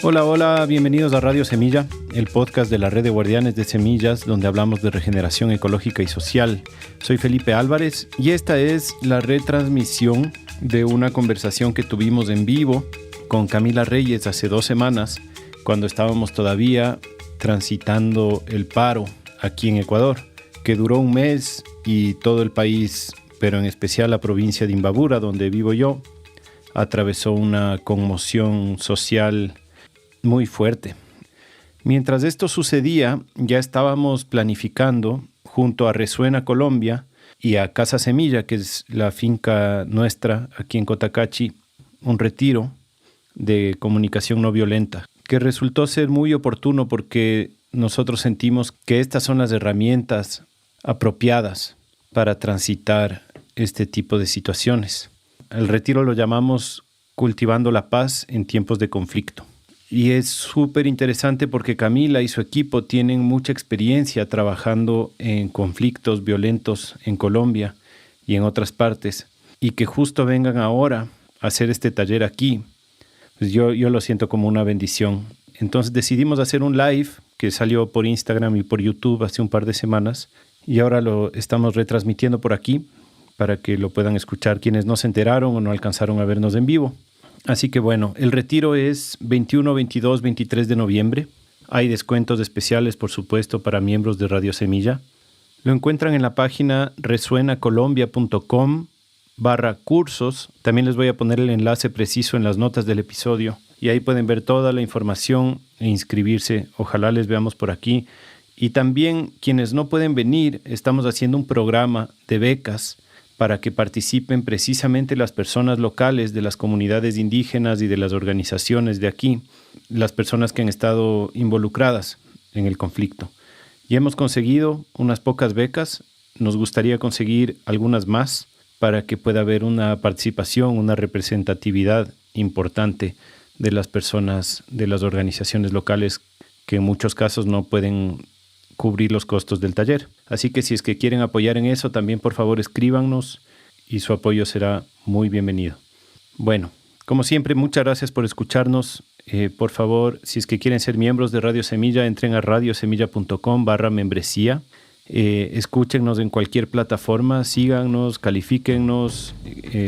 Hola, hola, bienvenidos a Radio Semilla, el podcast de la Red de Guardianes de Semillas, donde hablamos de regeneración ecológica y social. Soy Felipe Álvarez y esta es la retransmisión de una conversación que tuvimos en vivo con Camila Reyes hace 2 semanas, cuando estábamos todavía transitando el paro aquí en Ecuador, que duró 1 mes y todo el país, pero en especial la provincia de Imbabura, donde vivo yo, atravesó una conmoción social muy fuerte. Mientras esto sucedía, ya estábamos planificando junto a Resuena Colombia y a Casa Semilla, que es la finca nuestra aquí en Cotacachi, un retiro de comunicación no violenta, que resultó ser muy oportuno porque nosotros sentimos que estas son las herramientas apropiadas para transitar este tipo de situaciones. El retiro lo llamamos Cultivando la Paz en tiempos de conflicto. Y es súper interesante porque Camila y su equipo tienen mucha experiencia trabajando en conflictos violentos en Colombia y en otras partes. Y que justo vengan ahora a hacer este taller aquí, pues yo lo siento como una bendición. Entonces decidimos hacer un live que salió por Instagram y por YouTube hace un par de semanas. Y ahora lo estamos retransmitiendo por aquí para que lo puedan escuchar quienes no se enteraron o no alcanzaron a vernos en vivo. Así que bueno, el retiro es 21, 22, 23 de noviembre. Hay descuentos especiales, por supuesto, para miembros de Radio Semilla. Lo encuentran en la página resuenacolombia.com/cursos. También les voy a poner el enlace preciso en las notas del episodio. Y ahí pueden ver toda la información e inscribirse. Ojalá les veamos por aquí. Y también quienes no pueden venir, estamos haciendo un programa de becas para que participen precisamente las personas locales de las comunidades indígenas y de las organizaciones de aquí, las personas que han estado involucradas en el conflicto. Y hemos conseguido unas pocas becas, nos gustaría conseguir algunas más para que pueda haber una participación, una representatividad importante de las personas de las organizaciones locales que en muchos casos no pueden cubrir los costos del taller. Así que si es que quieren apoyar en eso, también por favor escríbanos y su apoyo será muy bienvenido. Bueno, como siempre, muchas gracias por escucharnos. Por favor, si es que quieren ser miembros de Radio Semilla, entren a radiosemilla.com/membresía. Escúchenos en cualquier plataforma, síganos, califíquennos,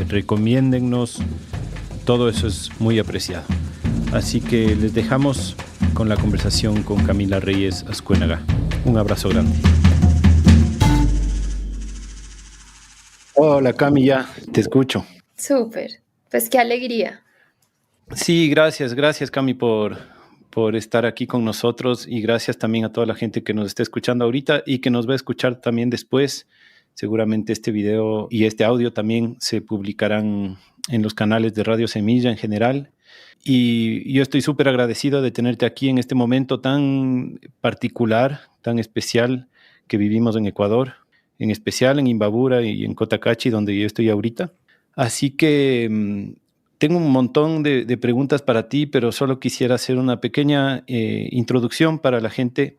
recomiéndennos. Todo eso es muy apreciado. Así que les dejamos con la conversación con Camila Reyes Azcuénaga. Un abrazo grande. Hola Cami, ya te escucho. Súper, pues qué alegría. Sí, gracias Cami por estar aquí con nosotros y gracias también a toda la gente que nos está escuchando ahorita y que nos va a escuchar también después. Seguramente este video y este audio también se publicarán en los canales de Radio Semilla en general. Y yo estoy súper agradecido de tenerte aquí en este momento tan particular, tan especial que vivimos en Ecuador, en especial en Imbabura y en Cotacachi, donde yo estoy ahorita. Así que tengo un montón de preguntas para ti, pero solo quisiera hacer una pequeña introducción para la gente.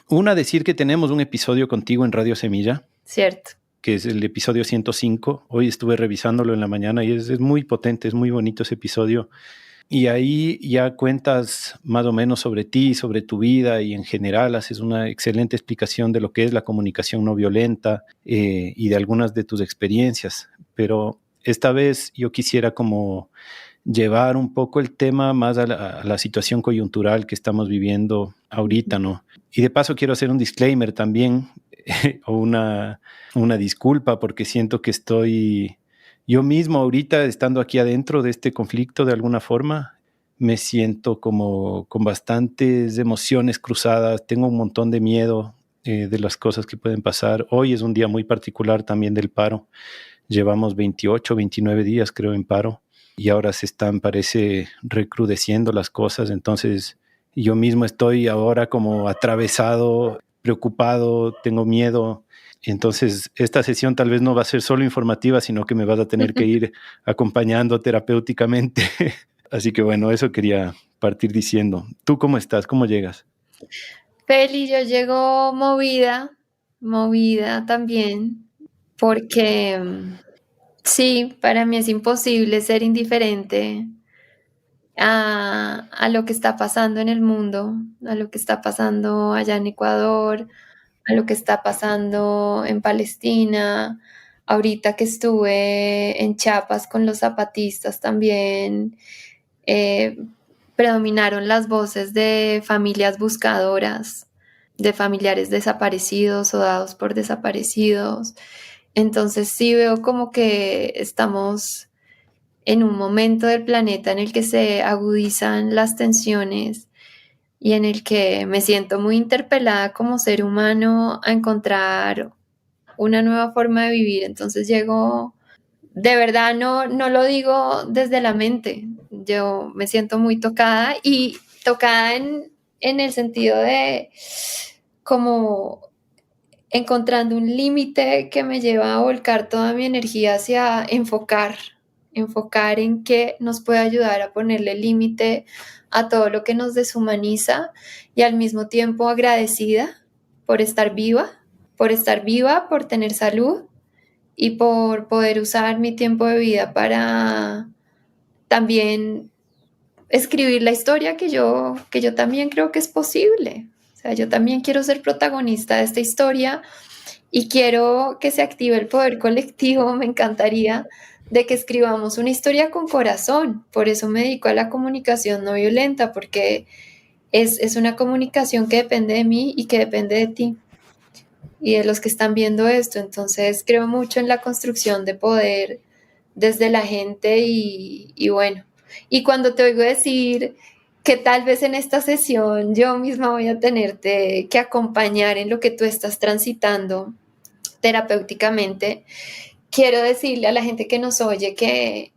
Una, decir que tenemos un episodio contigo en Radio Semilla. Cierto. Que es el episodio 105. Hoy estuve revisándolo en la mañana y es muy potente, es muy bonito ese episodio. Y ahí ya cuentas más o menos sobre ti, sobre tu vida y en general haces una excelente explicación de lo que es la comunicación no violenta y de algunas de tus experiencias. Pero esta vez yo quisiera como llevar un poco el tema más a la situación coyuntural que estamos viviendo ahorita, ¿no? Y de paso quiero hacer un disclaimer también o una disculpa porque siento que estoy yo mismo ahorita estando aquí adentro de este conflicto de alguna forma, me siento como con bastantes emociones cruzadas, tengo un montón de miedo de las cosas que pueden pasar. Hoy es un día muy particular también del paro. Llevamos 28, 29 días creo en paro y ahora se están, parece, recrudeciendo las cosas. Entonces yo mismo estoy ahora como atravesado, preocupado, tengo miedo. Entonces, esta sesión tal vez no va a ser solo informativa, sino que me vas a tener que ir acompañando terapéuticamente. Así que bueno, eso quería partir diciendo. ¿Tú cómo estás? ¿Cómo llegas? Feli, yo llego movida también, porque sí, para mí es imposible ser indiferente a lo que está pasando en el mundo, a lo que está pasando allá en Ecuador, a lo que está pasando en Palestina. Ahorita que estuve en Chiapas con los zapatistas también, eh, predominaron las voces de familias buscadoras, de familiares desaparecidos o dados por desaparecidos. Entonces sí veo como que estamos en un momento del planeta en el que se agudizan las tensiones y en el que me siento muy interpelada como ser humano a encontrar una nueva forma de vivir. Entonces llego, de verdad no lo digo desde la mente, yo me siento muy tocada y tocada en el sentido de como encontrando un límite que me lleva a volcar toda mi energía hacia enfocar en qué nos puede ayudar a ponerle límite a todo lo que nos deshumaniza y al mismo tiempo agradecida por estar viva, por tener salud y por poder usar mi tiempo de vida para también escribir la historia que yo también creo que es posible. O sea, yo también quiero ser protagonista de esta historia y quiero que se active el poder colectivo, me encantaría, de que escribamos una historia con corazón. Por eso me dedico a la comunicación no violenta, porque es una comunicación que depende de mí y que depende de ti y de los que están viendo esto. Entonces creo mucho en la construcción de poder desde la gente y bueno, y cuando te oigo decir que tal vez en esta sesión yo misma voy a tenerte que acompañar en lo que tú estás transitando terapéuticamente, quiero decirle a la gente que nos oye que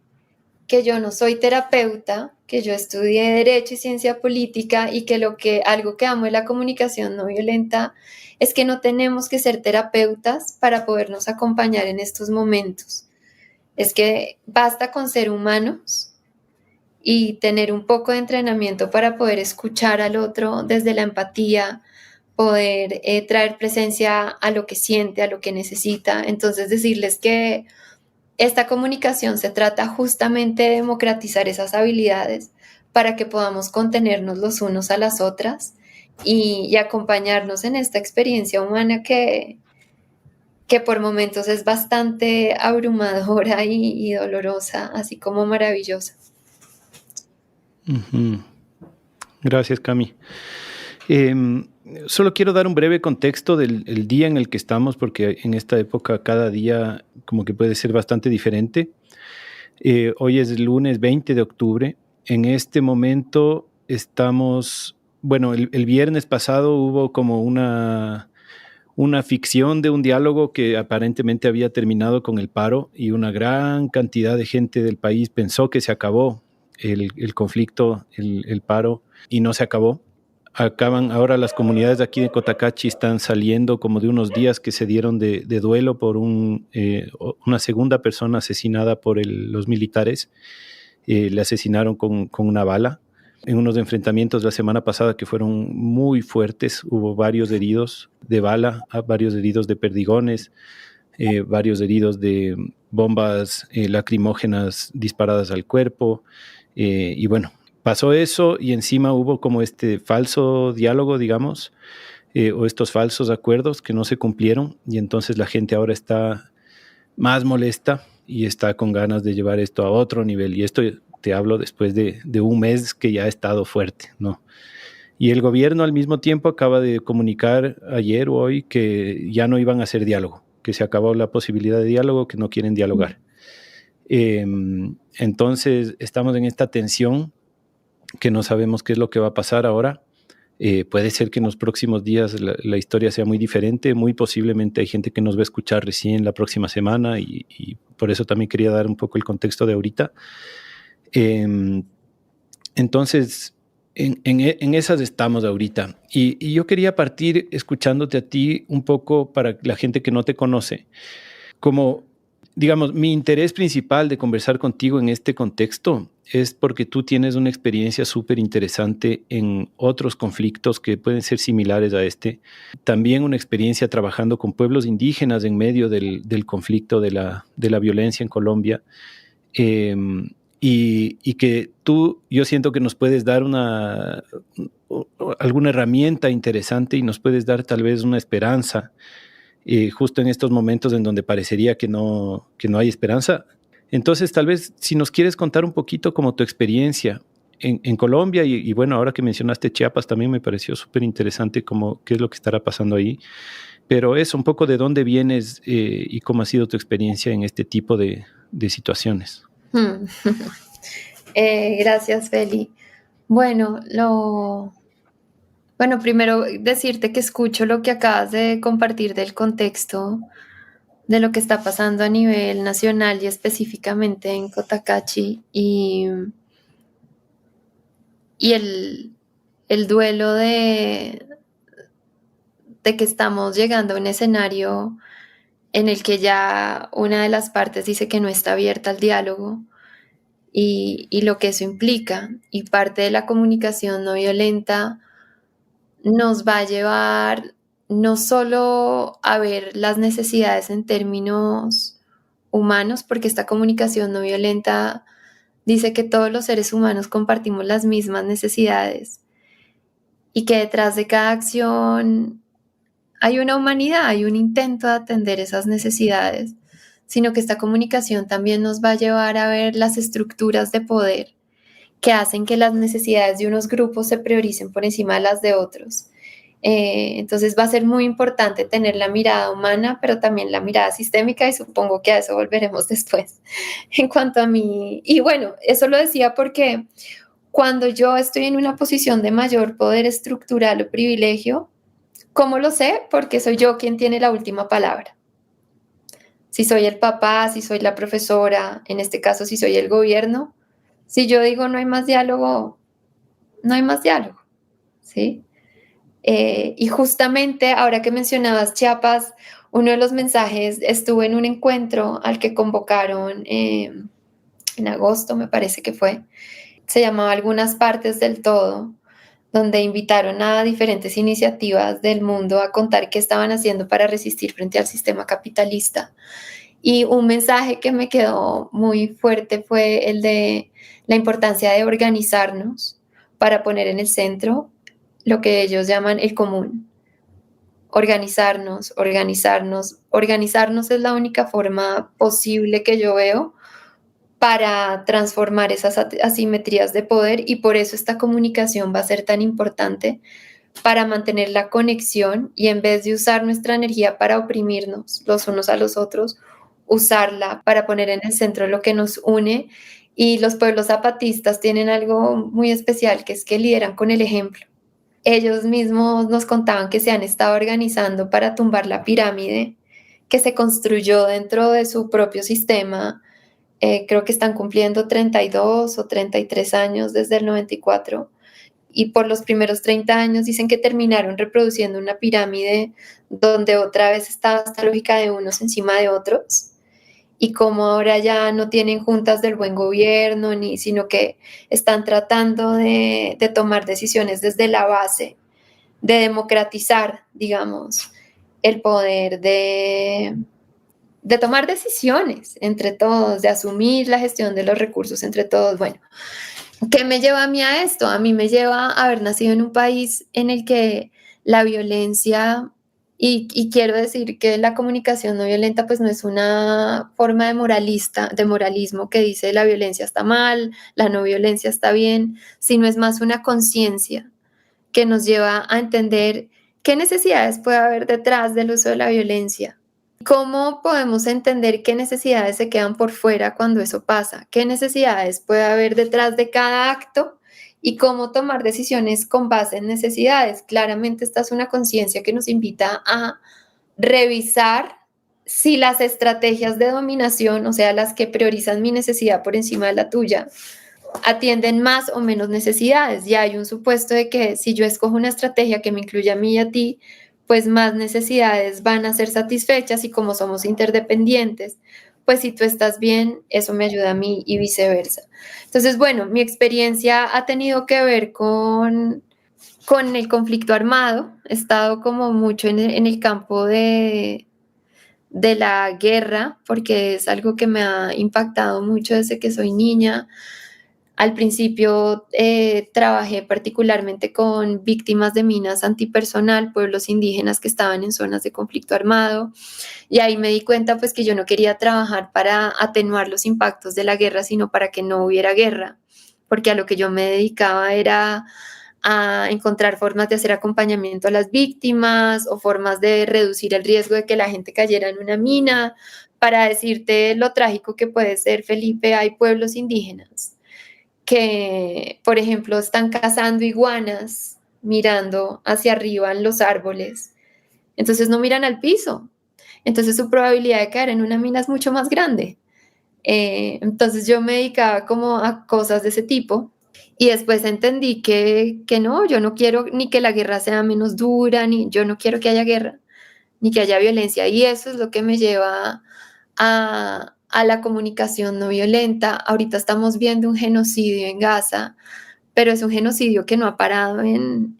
yo no soy terapeuta, que yo estudié Derecho y Ciencia Política y que algo que amo de la comunicación no violenta es que no tenemos que ser terapeutas para podernos acompañar en estos momentos. Es que basta con ser humanos y tener un poco de entrenamiento para poder escuchar al otro desde la empatía, poder traer presencia a lo que siente, a lo que necesita. Entonces decirles que esta comunicación se trata justamente de democratizar esas habilidades para que podamos contenernos los unos a las otras y acompañarnos en esta experiencia humana que por momentos es bastante abrumadora y dolorosa, así como maravillosa. Uh-huh. Gracias, Cami. Solo quiero dar un breve contexto del día en el que estamos, porque en esta época cada día como que puede ser bastante diferente. Hoy es el lunes 20 de octubre. En este momento estamos, bueno, el viernes pasado hubo como una ficción de un diálogo que aparentemente había terminado con el paro y una gran cantidad de gente del país pensó que se acabó el conflicto, el paro, y no se acabó. Ahora las comunidades de aquí de Cotacachi están saliendo como de unos días que se dieron de duelo por una segunda persona asesinada por los militares. Le asesinaron con una bala en unos enfrentamientos la semana pasada que fueron muy fuertes. Hubo varios heridos de bala, varios heridos de perdigones, varios heridos de bombas lacrimógenas disparadas al cuerpo. Y bueno, pasó eso y encima hubo como este falso diálogo, digamos, o estos falsos acuerdos que no se cumplieron, y entonces la gente ahora está más molesta y está con ganas de llevar esto a otro nivel. Y esto te hablo después de un mes que ya ha estado fuerte, ¿no? Y el gobierno al mismo tiempo acaba de comunicar ayer o hoy que ya no iban a hacer diálogo, que se acabó la posibilidad de diálogo, que no quieren dialogar. Entonces estamos en esta tensión que no sabemos qué es lo que va a pasar ahora. Puede ser que en los próximos días la historia sea muy diferente. Muy posiblemente hay gente que nos va a escuchar recién la próxima semana y por eso también quería dar un poco el contexto de ahorita. Entonces, en esas estamos ahorita. Y yo quería partir escuchándote a ti un poco para la gente que no te conoce. Como, digamos, mi interés principal de conversar contigo en este contexto es porque tú tienes una experiencia súper interesante en otros conflictos que pueden ser similares a este. También una experiencia trabajando con pueblos indígenas en medio del conflicto de la violencia en Colombia. Y y que tú, yo siento que nos puedes dar alguna herramienta interesante y nos puedes dar tal vez una esperanza, justo en estos momentos en donde parecería que no hay esperanza. Entonces, tal vez si nos quieres contar un poquito como tu experiencia en Colombia y bueno, ahora que mencionaste Chiapas también me pareció súper interesante como qué es lo que estará pasando ahí. Pero es un poco de dónde vienes y cómo ha sido tu experiencia en este tipo de situaciones. Gracias, Feli. Bueno, primero decirte que escucho lo que acabas de compartir del contexto de lo que está pasando a nivel nacional y específicamente en Cotacachi y el duelo de que estamos llegando a un escenario en el que ya una de las partes dice que no está abierta al diálogo y lo que eso implica. Y parte de la comunicación no violenta nos va a llevar no solo a ver las necesidades en términos humanos, porque esta comunicación no violenta dice que todos los seres humanos compartimos las mismas necesidades y que detrás de cada acción hay una humanidad, hay un intento de atender esas necesidades, sino que esta comunicación también nos va a llevar a ver las estructuras de poder que hacen que las necesidades de unos grupos se prioricen por encima de las de otros. Entonces va a ser muy importante tener la mirada humana, pero también la mirada sistémica y supongo que a eso volveremos después. En cuanto a mí, y bueno, eso lo decía porque cuando yo estoy en una posición de mayor poder estructural o privilegio, ¿cómo lo sé? Porque soy yo quien tiene la última palabra. Si soy el papá, si soy la profesora, en este caso si soy el gobierno, si yo digo no hay más diálogo, no hay más diálogo, ¿sí? Y justamente ahora que mencionabas Chiapas, uno de los mensajes estuvo en un encuentro al que convocaron en agosto, me parece que fue, se llamaba Algunas partes del todo, donde invitaron a diferentes iniciativas del mundo a contar qué estaban haciendo para resistir frente al sistema capitalista. Y un mensaje que me quedó muy fuerte fue el de la importancia de organizarnos para poner en el centro lo que ellos llaman el común. Organizarnos, organizarnos. Organizarnos es la única forma posible que yo veo para transformar esas asimetrías de poder y por eso esta comunicación va a ser tan importante para mantener la conexión y en vez de usar nuestra energía para oprimirnos los unos a los otros, usarla para poner en el centro lo que nos une. Y los pueblos zapatistas tienen algo muy especial, que es que lideran con el ejemplo. Ellos mismos nos contaban que se han estado organizando para tumbar la pirámide que se construyó dentro de su propio sistema. Creo que están cumpliendo 32 o 33 años desde el 94 y por los primeros 30 años dicen que terminaron reproduciendo una pirámide donde otra vez estaba esta lógica de unos encima de otros y como ahora ya no tienen juntas del buen gobierno, sino que están tratando de tomar decisiones desde la base, de democratizar, digamos, el poder de tomar decisiones entre todos, de asumir la gestión de los recursos entre todos. Bueno, ¿qué me lleva a mí a esto? A mí me lleva a haber nacido en un país en el que la violencia, y quiero decir que la comunicación no violenta pues no es una forma de moralismo que dice la violencia está mal, la no violencia está bien, sino es más una conciencia que nos lleva a entender qué necesidades puede haber detrás del uso de la violencia. ¿Cómo podemos entender qué necesidades se quedan por fuera cuando eso pasa? ¿Qué necesidades puede haber detrás de cada acto? Y cómo tomar decisiones con base en necesidades. Claramente esta es una conciencia que nos invita a revisar si las estrategias de dominación, o sea, las que priorizan mi necesidad por encima de la tuya, atienden más o menos necesidades. Ya hay un supuesto de que si yo escojo una estrategia que me incluya a mí y a ti, pues más necesidades van a ser satisfechas y como somos interdependientes, pues si tú estás bien, eso me ayuda a mí y viceversa. Entonces, bueno, mi experiencia ha tenido que ver con el conflicto armado. He estado como mucho en el campo de la guerra, porque es algo que me ha impactado mucho desde que soy niña. Al principio trabajé particularmente con víctimas de minas antipersonal, pueblos indígenas que estaban en zonas de conflicto armado, y ahí me di cuenta pues que yo no quería trabajar para atenuar los impactos de la guerra, sino para que no hubiera guerra, porque a lo que yo me dedicaba era a encontrar formas de hacer acompañamiento a las víctimas o formas de reducir el riesgo de que la gente cayera en una mina. Para decirte lo trágico que puede ser, Felipe, hay pueblos indígenas que, por ejemplo, están cazando iguanas mirando hacia arriba en los árboles. Entonces no miran al piso. Entonces su probabilidad de caer en una mina es mucho más grande. Entonces yo me dedicaba como a cosas de ese tipo y después entendí que no, yo no quiero ni que la guerra sea menos dura, ni yo no quiero que haya guerra, ni que haya violencia. Y eso es lo que me lleva a la comunicación no violenta. Ahorita estamos viendo un genocidio en Gaza, pero es un genocidio que no ha parado en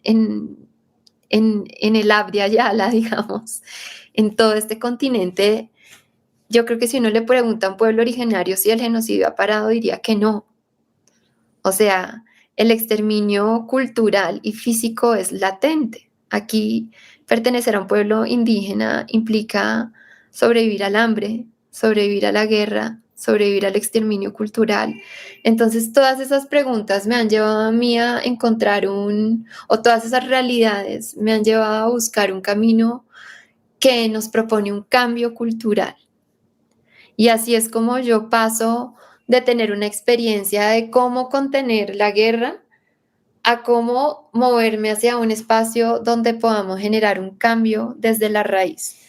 el Abya Yala, digamos, en todo este continente. Yo creo que si uno le pregunta a un pueblo originario si el genocidio ha parado, diría que no. O sea, el exterminio cultural y físico es latente. Aquí pertenecer a un pueblo indígena implica sobrevivir al hambre, sobrevivir a la guerra, sobrevivir al exterminio cultural. Entonces, todas esas preguntas me han llevado a mí a encontrar o todas esas realidades me han llevado a buscar un camino que nos propone un cambio cultural. Y así es como yo paso de tener una experiencia de cómo contener la guerra a cómo moverme hacia un espacio donde podamos generar un cambio desde la raíz.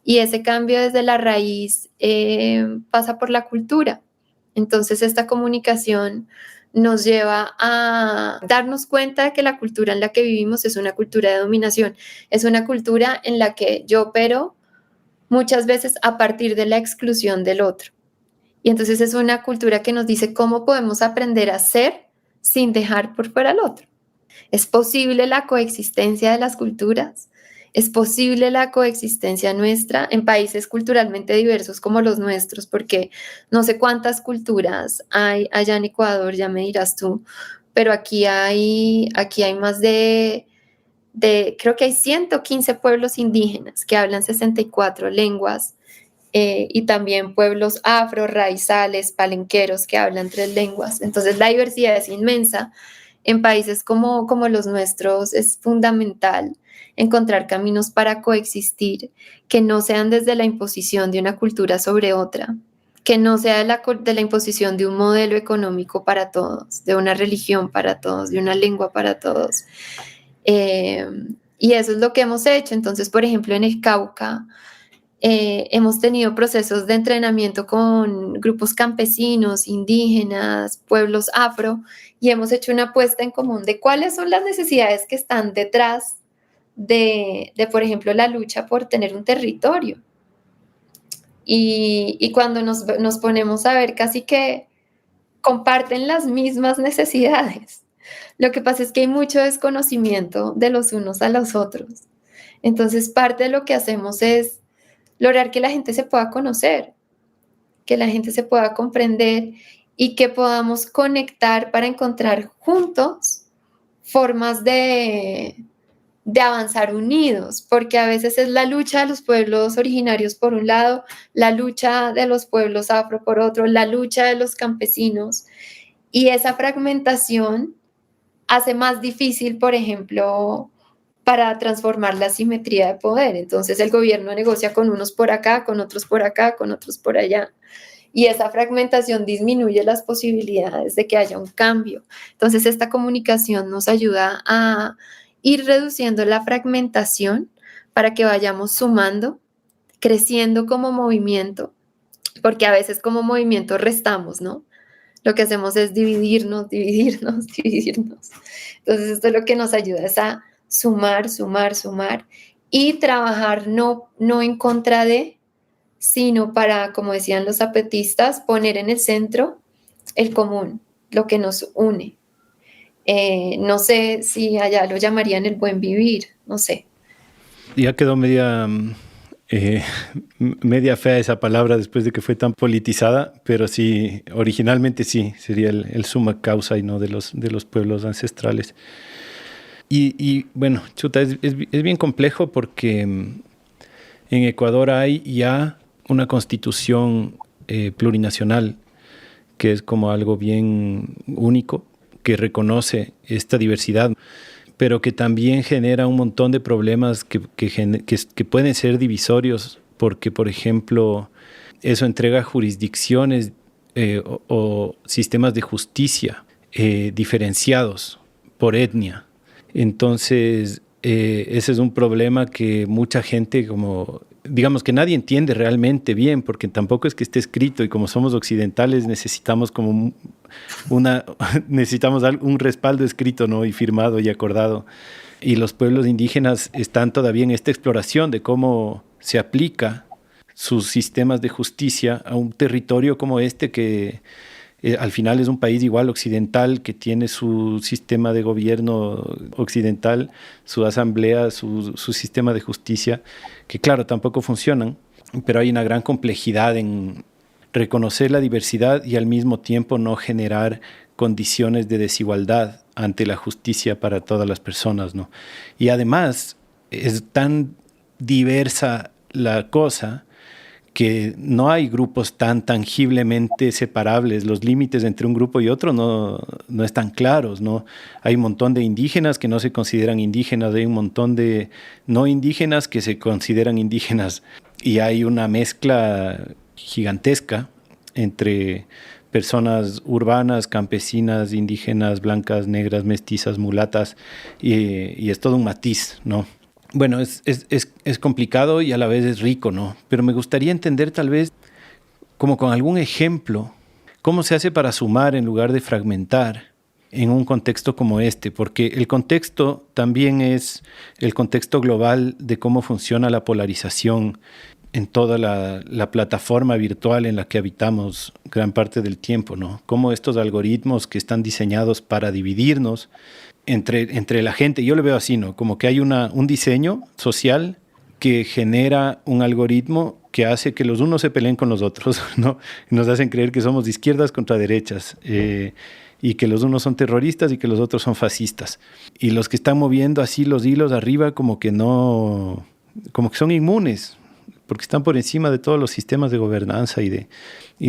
Y ese cambio desde la raíz pasa por la cultura. Entonces esta comunicación nos lleva a darnos cuenta de que la cultura en la que vivimos es una cultura de dominación, es una cultura en la que yo opero muchas veces a partir de la exclusión del otro. Y entonces es una cultura que nos dice cómo podemos aprender a ser sin dejar por fuera al otro. ¿Es posible la coexistencia de las culturas? ¿Es posible la coexistencia nuestra en países culturalmente diversos como los nuestros? Porque no sé cuántas culturas hay allá en Ecuador, ya me dirás tú, pero aquí hay más creo que hay 115 pueblos indígenas que hablan 64 lenguas. Y también pueblos afro, raizales, palenqueros que hablan 3 lenguas. Entonces la diversidad es inmensa. En países como los nuestros es fundamental encontrar caminos para coexistir que no sean desde la imposición de una cultura sobre otra, que no sea de la imposición de un modelo económico para todos, de una religión para todos, de una lengua para todos. Eh, y eso es lo que hemos hecho. Entonces, por ejemplo, en el Cauca, hemos tenido procesos de entrenamiento con grupos campesinos, indígenas, pueblos afro, y hemos hecho una apuesta en común de cuáles son las necesidades que están detrás por ejemplo, la lucha por tener un territorio. Y cuando nos ponemos a ver, casi que comparten las mismas necesidades. Lo que pasa es que hay mucho desconocimiento de los unos a los otros. Entonces, parte de lo que hacemos es lograr que la gente se pueda conocer, que la gente se pueda comprender y que podamos conectar para encontrar juntos formas de avanzar unidos, porque a veces es la lucha de los pueblos originarios por un lado, la lucha de los pueblos afro por otro, la lucha de los campesinos, y esa fragmentación hace más difícil, por ejemplo, para transformar la simetría de poder. Entonces el gobierno negocia con unos por acá, con otros por acá, con otros por allá. Y esa fragmentación disminuye las posibilidades de que haya un cambio. Entonces esta comunicación nos ayuda a ir reduciendo la fragmentación para que vayamos sumando, creciendo como movimiento, porque a veces como movimiento restamos, ¿no? Lo que hacemos es dividirnos, dividirnos, dividirnos. Entonces esto es lo que nos ayuda es a sumar, sumar, sumar y trabajar no en contra de, sino para, como decían los zapatistas, poner en el centro el común, lo que nos une. No sé si allá lo llamarían el buen vivir, no sé. Ya quedó media Eh, Media fea esa palabra después de que fue tan politizada, pero sí, originalmente sí, sería el summa causa y no de los pueblos ancestrales. Y bueno, chuta, es bien complejo porque en Ecuador hay ya una constitución plurinacional que es como algo bien único, que reconoce esta diversidad, pero que también genera un montón de problemas que pueden ser divisorios, porque, por ejemplo, eso entrega jurisdicciones o sistemas de justicia diferenciados por etnia. Entonces, ese es un problema que mucha gente como digamos que nadie entiende realmente bien, porque tampoco es que esté escrito y como somos occidentales necesitamos como necesitamos un respaldo escrito, ¿no? Y firmado y acordado. Y los pueblos indígenas están todavía en esta exploración de cómo se aplica sus sistemas de justicia a un territorio como este que al final es un país igual occidental que tiene su sistema de gobierno occidental, su asamblea, su sistema de justicia, que claro, tampoco funcionan, pero hay una gran complejidad en reconocer la diversidad y al mismo tiempo no generar condiciones de desigualdad ante la justicia para todas las personas, ¿no? Y además es tan diversa la cosa que no hay grupos tan tangiblemente separables. Los límites entre un grupo y otro no están claros, ¿no? Hay un montón de indígenas que no se consideran indígenas, hay un montón de no indígenas que se consideran indígenas y hay una mezcla gigantesca entre personas urbanas, campesinas, indígenas, blancas, negras, mestizas, mulatas y es todo un matiz, ¿no? Bueno, es complicado y a la vez es rico, ¿no? Pero me gustaría entender tal vez, como con algún ejemplo, cómo se hace para sumar en lugar de fragmentar en un contexto como este, porque el contexto también es el contexto global de cómo funciona la polarización en toda la plataforma virtual en la que habitamos gran parte del tiempo, ¿no? Cómo estos algoritmos que están diseñados para dividirnos entre la gente, yo lo veo así, ¿no? Como que hay un diseño social que genera un algoritmo que hace que los unos se peleen con los otros, ¿no? Nos hacen creer que somos de izquierdas contra derechas y que los unos son terroristas y que los otros son fascistas. Y los que están moviendo así los hilos arriba como que no, como que son inmunes, porque están por encima de todos los sistemas de gobernanza y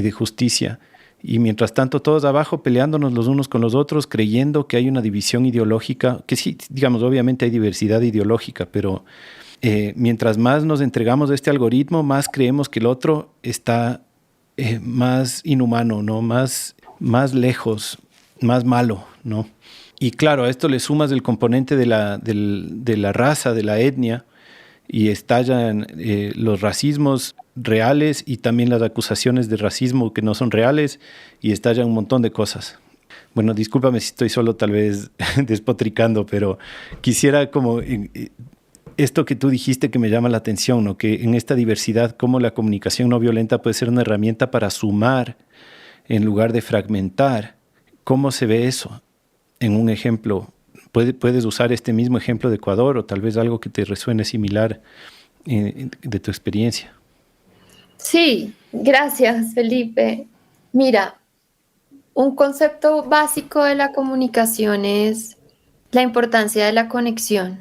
de justicia. Y mientras tanto todos abajo peleándonos los unos con los otros, creyendo que hay una división ideológica, que sí, digamos, obviamente hay diversidad ideológica, pero mientras más nos entregamos a este algoritmo, más creemos que el otro está más inhumano, ¿no? Más lejos, más malo, ¿no? Y claro, a esto le sumas el componente de la raza, de la etnia, y estallan los racismos reales y también las acusaciones de racismo que no son reales y estallan un montón de cosas. Bueno, discúlpame si estoy solo tal vez despotricando, pero quisiera como esto que tú dijiste que me llama la atención, ¿no? Que en esta diversidad, cómo la comunicación no violenta puede ser una herramienta para sumar en lugar de fragmentar. ¿Cómo se ve eso en un ejemplo? Puedes usar este mismo ejemplo de Ecuador o tal vez algo que te resuene similar de tu experiencia. Sí, gracias, Felipe. Mira, un concepto básico de la comunicación es la importancia de la conexión.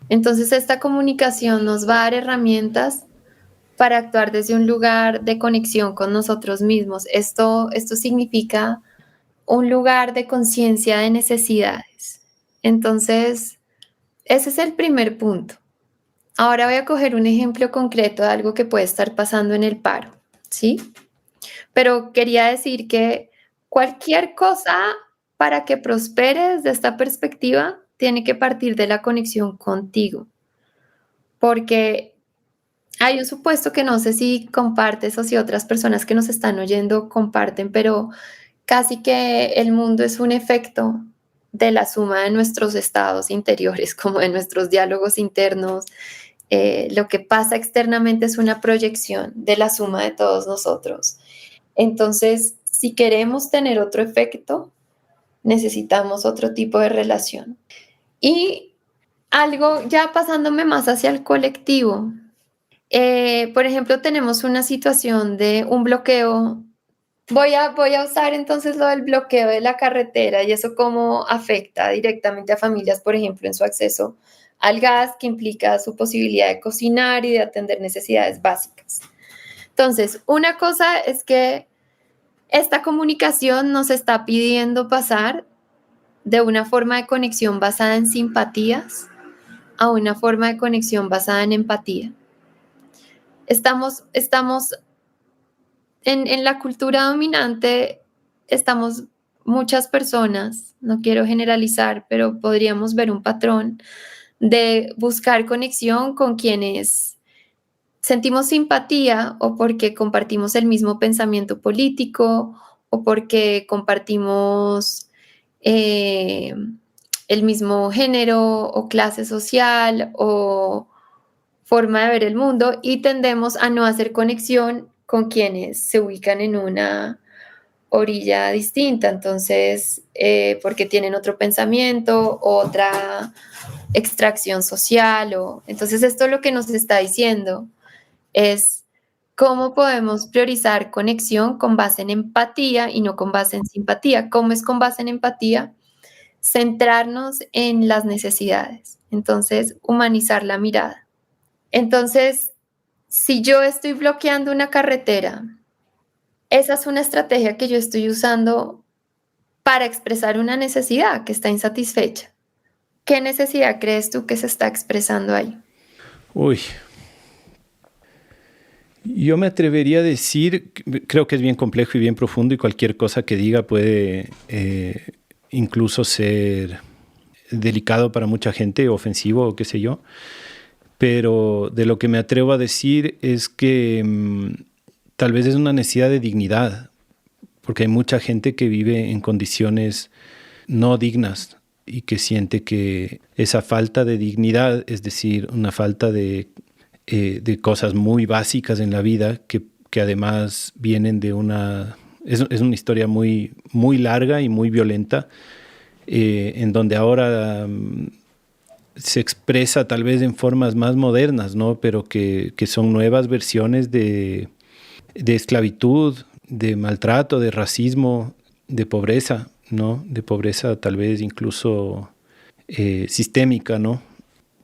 Entonces, esta comunicación nos va a dar herramientas para actuar desde un lugar de conexión con nosotros mismos. Esto significa un lugar de conciencia de necesidades. Entonces, ese es el primer punto. Ahora voy a coger un ejemplo concreto de algo que puede estar pasando en el paro, ¿sí? Pero quería decir que cualquier cosa para que prospere desde esta perspectiva tiene que partir de la conexión contigo, porque hay un supuesto que no sé si compartes o si otras personas que nos están oyendo comparten, pero casi que el mundo es un efecto de la suma de nuestros estados interiores, como de nuestros diálogos internos. Lo que pasa externamente es una proyección de la suma de todos nosotros. Entonces, si queremos tener otro efecto, necesitamos otro tipo de relación. Y algo ya pasándome más hacia el colectivo, Por ejemplo, tenemos una situación de un bloqueo. Voy a usar entonces lo del bloqueo de la carretera y eso cómo afecta directamente a familias, por ejemplo, en su acceso al gas, que implica su posibilidad de cocinar y de atender necesidades básicas. Entonces, una cosa es que esta comunicación nos está pidiendo pasar de una forma de conexión basada en simpatías a una forma de conexión basada en empatía. Estamos en la cultura dominante, estamos muchas personas, no quiero generalizar, pero podríamos ver un patrón de buscar conexión con quienes sentimos simpatía o porque compartimos el mismo pensamiento político o porque compartimos eh, el mismo género o clase social o forma de ver el mundo y tendemos a no hacer conexión con quienes se ubican en una orilla distinta, entonces, porque tienen otro pensamiento, otra extracción social, entonces esto lo que nos está diciendo es cómo podemos priorizar conexión con base en empatía y no con base en simpatía. ¿Cómo es con base en empatía? Centrarnos en las necesidades, entonces humanizar la mirada. Entonces, si yo estoy bloqueando una carretera, esa es una estrategia que yo estoy usando para expresar una necesidad que está insatisfecha. ¿Qué necesidad crees tú que se está expresando ahí? Uy, yo me atrevería a decir, creo que es bien complejo y bien profundo y cualquier cosa que diga puede incluso ser delicado para mucha gente, ofensivo o qué sé yo, pero de lo que me atrevo a decir es que tal vez es una necesidad de dignidad, porque hay mucha gente que vive en condiciones no dignas y que siente que esa falta de dignidad, es decir, una falta de cosas muy básicas en la vida que además vienen de una... Es una historia muy, muy larga y muy violenta, en donde ahora se expresa tal vez en formas más modernas, ¿no? Pero que son nuevas versiones de esclavitud, de maltrato, de racismo, de pobreza, ¿no? De pobreza tal vez incluso sistémica, ¿no?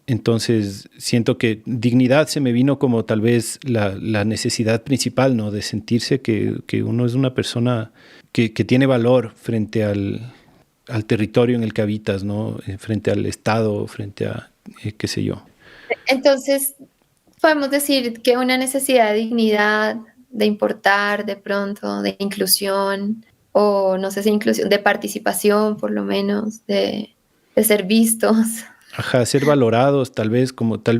Entonces siento que dignidad se me vino como tal vez la necesidad principal, ¿no? De sentirse que uno es una persona que tiene valor frente al territorio en el que habitas, ¿no? Frente al Estado, frente a qué sé yo. Entonces, podemos decir que una necesidad de dignidad, de importar de pronto, de inclusión, o no sé si inclusión, de participación por lo menos, de ser vistos. Ajá, ser valorados, tal vez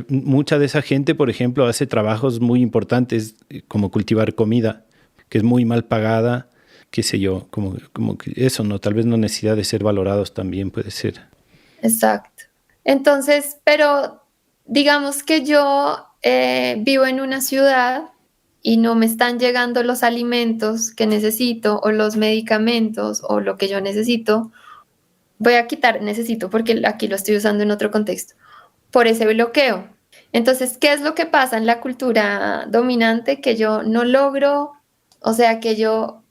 mucha de esa gente, por ejemplo, hace trabajos muy importantes como cultivar comida, que es muy mal pagada, qué sé yo, como que eso, ¿no? Tal vez no necesidad de ser valorados también puede ser. Exacto. Entonces, pero digamos que yo vivo en una ciudad y no me están llegando los alimentos que necesito o los medicamentos o lo que yo necesito. Voy a quitar necesito porque aquí lo estoy usando en otro contexto, por ese bloqueo. Entonces, ¿qué es lo que pasa en la cultura dominante? Que yo no logro, o sea, que yo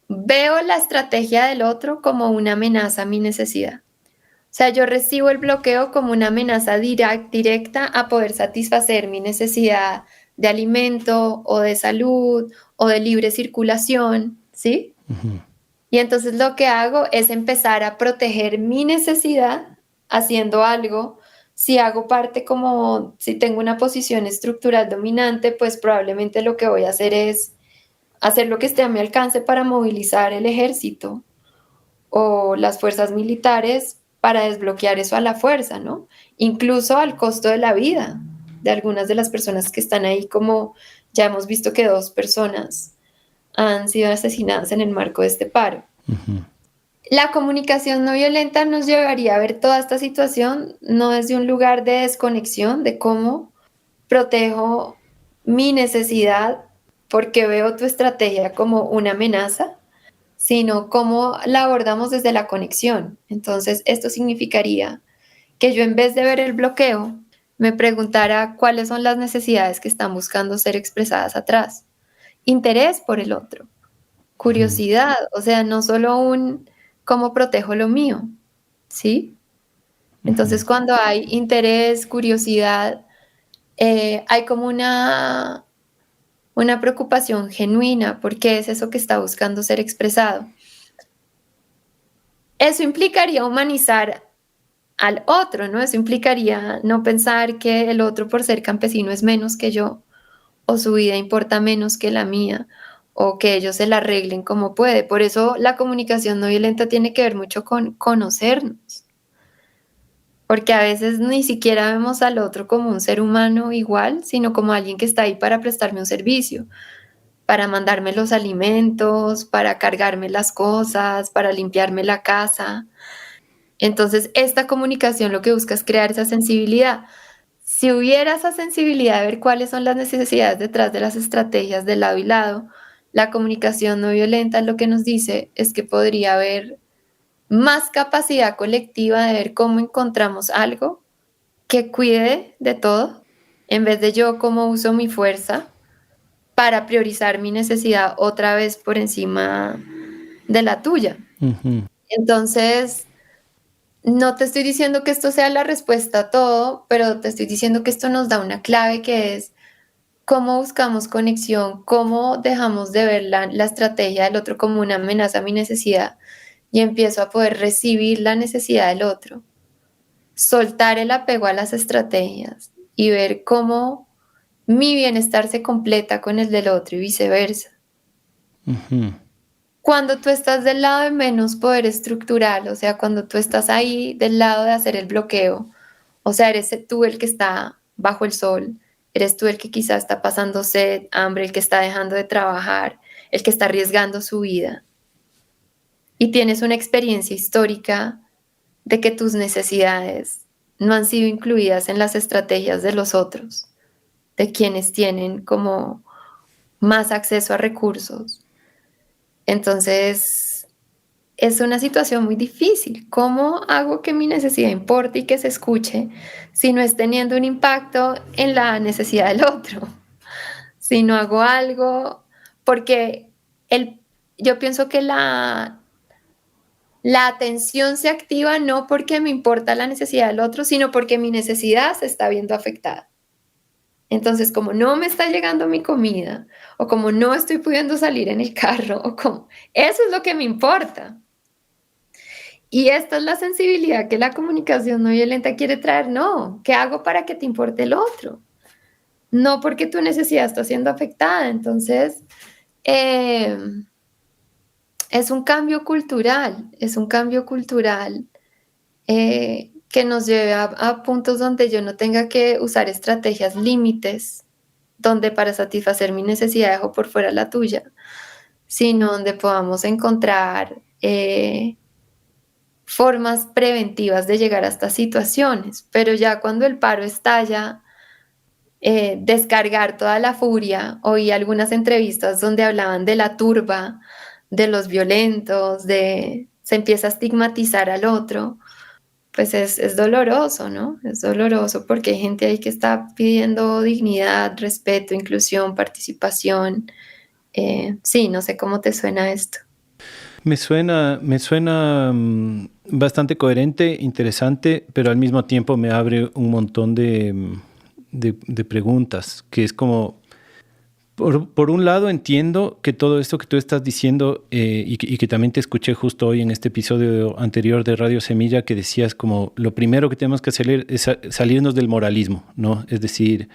veo la estrategia del otro como una amenaza a mi necesidad. O sea, yo recibo el bloqueo como una amenaza directa a poder satisfacer mi necesidad de alimento o de salud o de libre circulación, ¿sí? Uh-huh. Y entonces lo que hago es empezar a proteger mi necesidad haciendo algo. Si hago parte como, si tengo una posición estructural dominante, pues probablemente lo que voy a hacer es hacer lo que esté a mi alcance para movilizar el ejército o las fuerzas militares para desbloquear eso a la fuerza, ¿no? Incluso al costo de la vida de algunas de las personas que están ahí, como ya hemos visto que 2 personas han sido asesinadas en el marco de este paro. Uh-huh. La comunicación no violenta nos llevaría a ver toda esta situación no desde un lugar de desconexión, de cómo protejo mi necesidad porque veo tu estrategia como una amenaza, sino cómo la abordamos desde la conexión. Entonces, esto significaría que yo en vez de ver el bloqueo, me preguntara cuáles son las necesidades que están buscando ser expresadas atrás. Interés por el otro, curiosidad, o sea, no solo un cómo protejo lo mío, ¿sí? Entonces, cuando hay interés, curiosidad, hay como una preocupación genuina por qué es eso que está buscando ser expresado. Eso implicaría humanizar al otro, ¿no? Eso implicaría no pensar que el otro por ser campesino es menos que yo, o su vida importa menos que la mía, o que ellos se la arreglen como puede. Por eso la comunicación no violenta tiene que ver mucho con conocernos, porque a veces ni siquiera vemos al otro como un ser humano igual, sino como alguien que está ahí para prestarme un servicio, para mandarme los alimentos, para cargarme las cosas, para limpiarme la casa. Entonces, esta comunicación lo que busca es crear esa sensibilidad. Si hubiera esa sensibilidad de ver cuáles son las necesidades detrás de las estrategias de lado y lado, la comunicación no violenta lo que nos dice es que podría haber más capacidad colectiva de ver cómo encontramos algo que cuide de todo, en vez de yo cómo uso mi fuerza para priorizar mi necesidad otra vez por encima de la tuya. Ujú. Entonces, no te estoy diciendo que esto sea la respuesta a todo, pero te estoy diciendo que esto nos da una clave que es cómo buscamos conexión, cómo dejamos de ver la estrategia del otro como una amenaza a mi necesidad y empiezo a poder recibir la necesidad del otro, soltar el apego a las estrategias y ver cómo mi bienestar se completa con el del otro y viceversa. Ujú. Cuando tú estás del lado de menos poder estructural, o sea, cuando tú estás ahí del lado de hacer el bloqueo, o sea, eres tú el que está bajo el sol, eres tú el que quizás está pasando sed, hambre, el que está dejando de trabajar, el que está arriesgando su vida. Y tienes una experiencia histórica de que tus necesidades no han sido incluidas en las estrategias de los otros, de quienes tienen como más acceso a recursos. Entonces, es una situación muy difícil. ¿Cómo hago que mi necesidad importe y que se escuche si no es teniendo un impacto en la necesidad del otro? Si no hago algo, porque el, yo pienso que la atención se activa no porque me importa la necesidad del otro, sino porque mi necesidad se está viendo afectada. Entonces, como no me está llegando mi comida, o como no estoy pudiendo salir en el carro, o como, eso es lo que me importa. Y esta es la sensibilidad que la comunicación no violenta quiere traer. No, ¿qué hago para que te importe el otro? No porque tu necesidad está siendo afectada. Entonces, eh, es un cambio cultural que nos lleve a puntos donde yo no tenga que usar estrategias límites, donde para satisfacer mi necesidad dejo por fuera la tuya, sino donde podamos encontrar formas preventivas de llegar a estas situaciones. Pero ya cuando el paro estalla, descargar toda la furia. Oí algunas entrevistas donde hablaban de la turba, de los violentos, se empieza a estigmatizar al otro. Pues es doloroso, ¿no? Es doloroso porque hay gente ahí que está pidiendo dignidad, respeto, inclusión, participación. Sí, no sé cómo te suena esto. Me suena bastante coherente, interesante, pero al mismo tiempo me abre un montón de preguntas, que es como, por un lado entiendo que todo esto que tú estás diciendo y que también te escuché justo hoy en este episodio anterior de Radio Semilla, que decías como lo primero que tenemos que hacer es salirnos del moralismo, ¿no? Es decir,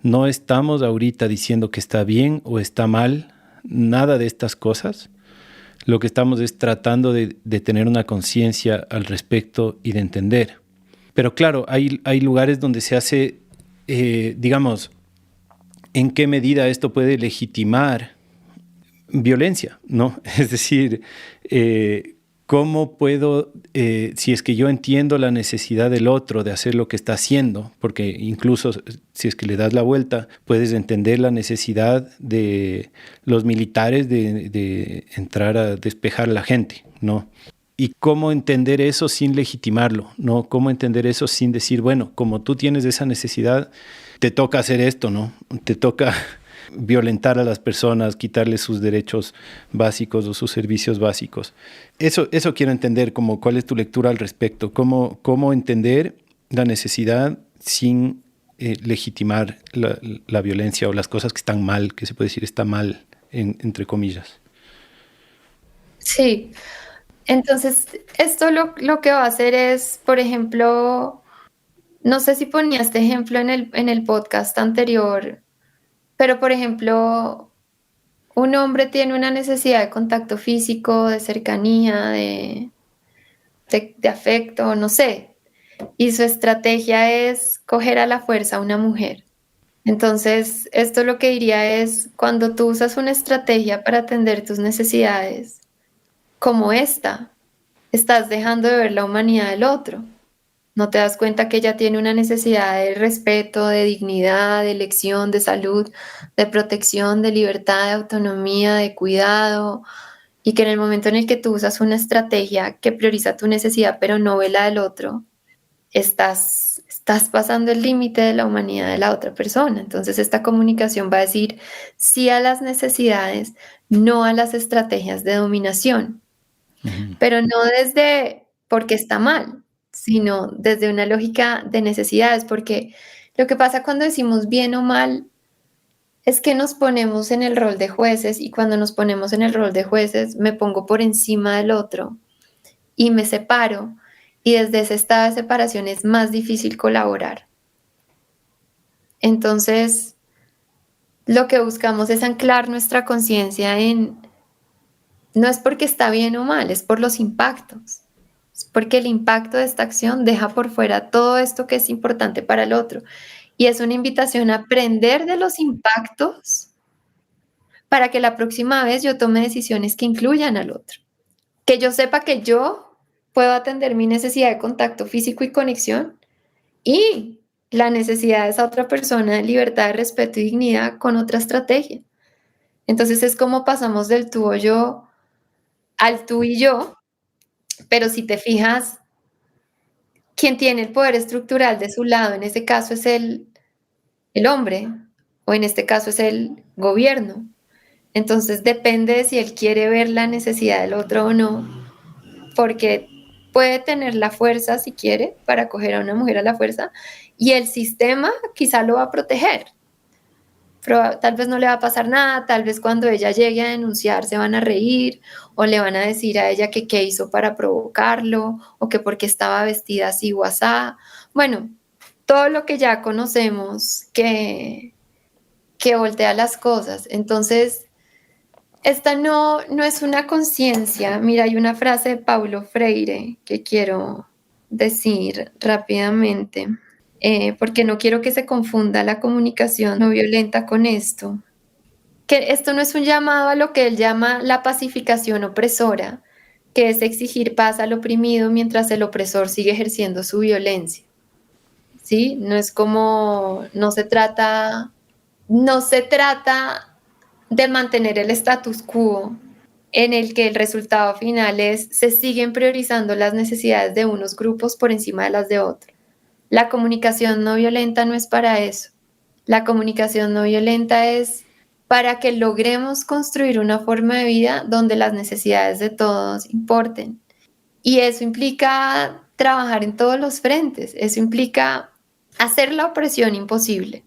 no estamos ahorita diciendo que está bien o está mal, nada de estas cosas. Lo que estamos es tratando de tener una conciencia al respecto y de entender. Pero claro, hay lugares donde se hace, digamos, en qué medida esto puede legitimar violencia, ¿no? Es decir, ¿cómo puedo, si es que yo entiendo la necesidad del otro de hacer lo que está haciendo, porque incluso si es que le das la vuelta, puedes entender la necesidad de los militares de entrar a despejar a la gente, ¿no? y cómo entender eso sin legitimarlo, ¿no? Cómo entender eso sin decir, bueno, como tú tienes esa necesidad, te toca hacer esto, ¿no? Te toca violentar a las personas, quitarles sus derechos básicos o sus servicios básicos. Eso quiero entender, como cuál es tu lectura al respecto, cómo entender la necesidad sin legitimar la violencia o las cosas que están mal, que se puede decir está mal, entre comillas. Sí, entonces esto lo que va a hacer es, por ejemplo, no sé si ponía este ejemplo en el podcast anterior, pero por ejemplo, un hombre tiene una necesidad de contacto físico, de cercanía, de afecto, no sé, y su estrategia es coger a la fuerza a una mujer. Entonces, esto lo que diría es, cuando tú usas una estrategia para atender tus necesidades, como esta, estás dejando de ver la humanidad del otro. No te das cuenta que ella tiene una necesidad de respeto, de dignidad, de elección, de salud, de protección, de libertad, de autonomía, de cuidado, y que en el momento en el que tú usas una estrategia que prioriza tu necesidad pero no ve la del otro, estás pasando el límite de la humanidad de la otra persona. Entonces esta comunicación va a decir sí a las necesidades, no a las estrategias de dominación, pero no desde porque está mal, sino desde una lógica de necesidades, porque lo que pasa cuando decimos bien o mal es que nos ponemos en el rol de jueces, y cuando nos ponemos en el rol de jueces me pongo por encima del otro y me separo, y desde ese estado de separación es más difícil colaborar. Entonces, lo que buscamos es anclar nuestra conciencia no es porque está bien o mal, es por los impactos. Es porque el impacto de esta acción deja por fuera todo esto que es importante para el otro. Y es una invitación a aprender de los impactos para que la próxima vez yo tome decisiones que incluyan al otro. Que yo sepa que yo puedo atender mi necesidad de contacto físico y conexión, y la necesidad de esa otra persona de libertad, de respeto y dignidad con otra estrategia. Entonces es como pasamos del tú o yo al tú y yo, pero si te fijas, quien tiene el poder estructural de su lado, en este caso es el hombre, o en este caso es el gobierno. Entonces depende de si él quiere ver la necesidad del otro o no, porque puede tener la fuerza, si quiere, para coger a una mujer a la fuerza, y el sistema quizá lo va a proteger. Pero tal vez no le va a pasar nada, tal vez cuando ella llegue a denunciar se van a reír o le van a decir a ella que qué hizo para provocarlo o que porque estaba vestida así o asá. Bueno, todo lo que ya conocemos que voltea las cosas. Entonces, esta no es una conciencia. Mira, hay una frase de Paulo Freire que quiero decir rápidamente, porque no quiero que se confunda la comunicación no violenta con esto. Que esto no es un llamado a lo que él llama la pacificación opresora, que es exigir paz al oprimido mientras el opresor sigue ejerciendo su violencia. ¿Sí? No es como, no se trata de mantener el status quo en el que el resultado final es se siguen priorizando las necesidades de unos grupos por encima de las de otros. La comunicación no violenta no es para eso. La comunicación no violenta es para que logremos construir una forma de vida donde las necesidades de todos importen. Y eso implica trabajar en todos los frentes. Eso implica hacer la opresión imposible.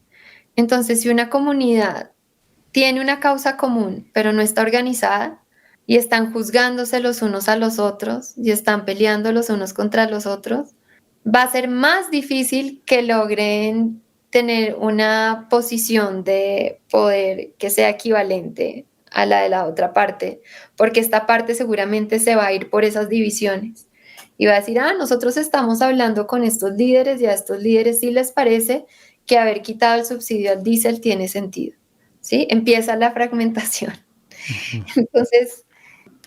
Entonces, si una comunidad tiene una causa común, pero no está organizada, y están juzgándose los unos a los otros, y están peleando los unos contra los otros, va a ser más difícil que logren tener una posición de poder que sea equivalente a la de la otra parte, porque esta parte seguramente se va a ir por esas divisiones y va a decir, nosotros estamos hablando con estos líderes y a estos líderes sí les parece que haber quitado el subsidio al diésel tiene sentido, ¿sí? Empieza la fragmentación. Entonces,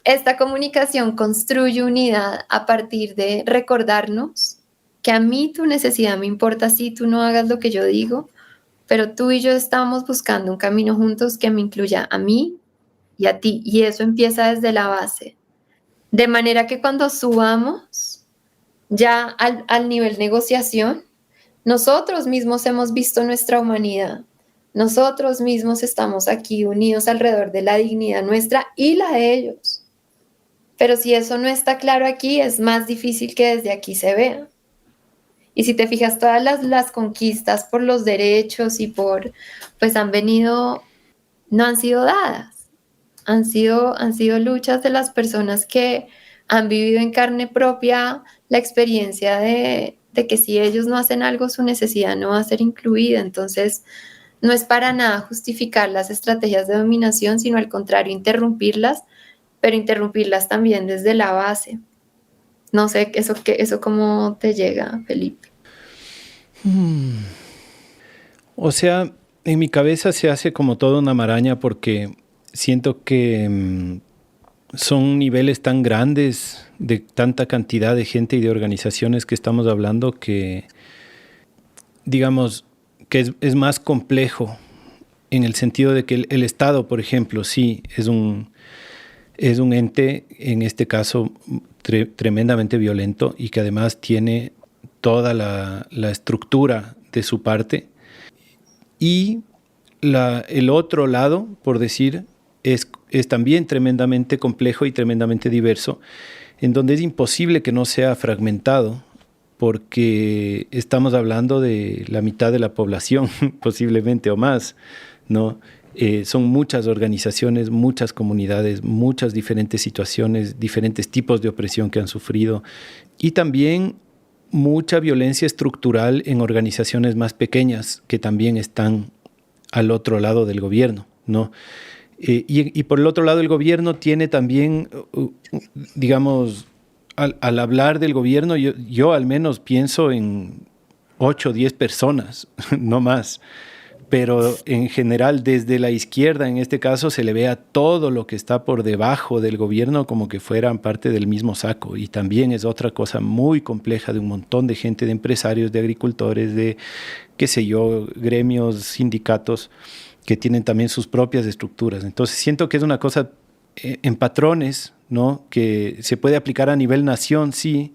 esta comunicación construye unidad a partir de recordarnos que a mí tu necesidad me importa si tú no hagas lo que yo digo, pero tú y yo estamos buscando un camino juntos que me incluya a mí y a ti, y eso empieza desde la base. De manera que cuando subamos ya al nivel negociación, nosotros mismos hemos visto nuestra humanidad. Nosotros mismos estamos aquí unidos alrededor de la dignidad nuestra y la de ellos. Pero si eso no está claro aquí, es más difícil que desde aquí se vea. Y si te fijas, todas las conquistas por los derechos y pues han venido, no han sido dadas. Han sido luchas de las personas que han vivido en carne propia la experiencia de que si ellos no hacen algo, su necesidad no va a ser incluida. Entonces, no es para nada justificar las estrategias de dominación, sino al contrario, interrumpirlas, pero interrumpirlas también desde la base. No sé, eso cómo te llega, Felipe. O sea, en mi cabeza se hace como toda una maraña porque siento que son niveles tan grandes de tanta cantidad de gente y de organizaciones que estamos hablando que, digamos, que es más complejo en el sentido de que el Estado, por ejemplo, sí es un ente, en este caso, tremendamente violento y que además tiene toda la estructura de su parte. Y el otro lado, por decir, es también tremendamente complejo y tremendamente diverso, en donde es imposible que no sea fragmentado, porque estamos hablando de la mitad de la población, posiblemente o más, ¿no? Son muchas organizaciones, muchas comunidades, muchas diferentes situaciones, diferentes tipos de opresión que han sufrido y también mucha violencia estructural en organizaciones más pequeñas que también están al otro lado del gobierno, ¿no? Y por el otro lado el gobierno tiene también, digamos, al hablar del gobierno, yo al menos pienso en 8 o 10 personas, no más. Pero en general desde la izquierda en este caso se le ve a todo lo que está por debajo del gobierno como que fueran parte del mismo saco, y también es otra cosa muy compleja de un montón de gente, de empresarios, de agricultores, de qué sé yo, gremios, sindicatos que tienen también sus propias estructuras. Entonces siento que es una cosa en patrones, ¿no? Que se puede aplicar a nivel nación, sí,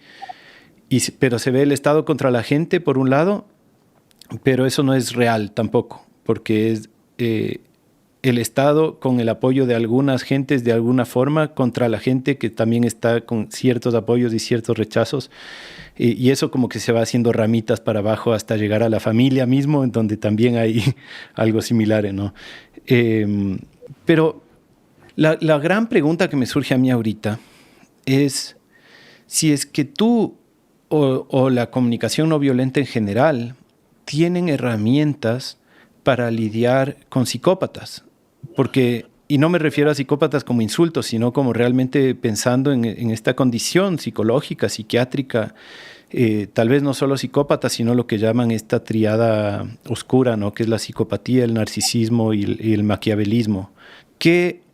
pero se ve el Estado contra la gente por un lado, pero eso no es real tampoco, porque es el Estado con el apoyo de algunas gentes de alguna forma contra la gente que también está con ciertos apoyos y ciertos rechazos, y eso como que se va haciendo ramitas para abajo hasta llegar a la familia mismo, en donde también hay algo similar, ¿no? Pero la gran pregunta que me surge a mí ahorita es si es que tú o la comunicación no violenta en general tienen herramientas para lidiar con psicópatas, porque, y no me refiero a psicópatas como insultos, sino como realmente pensando en esta condición psicológica, psiquiátrica, tal vez no solo psicópatas, sino lo que llaman esta triada oscura, ¿no? Que es la psicopatía, el narcisismo y el maquiavelismo. ¿Qué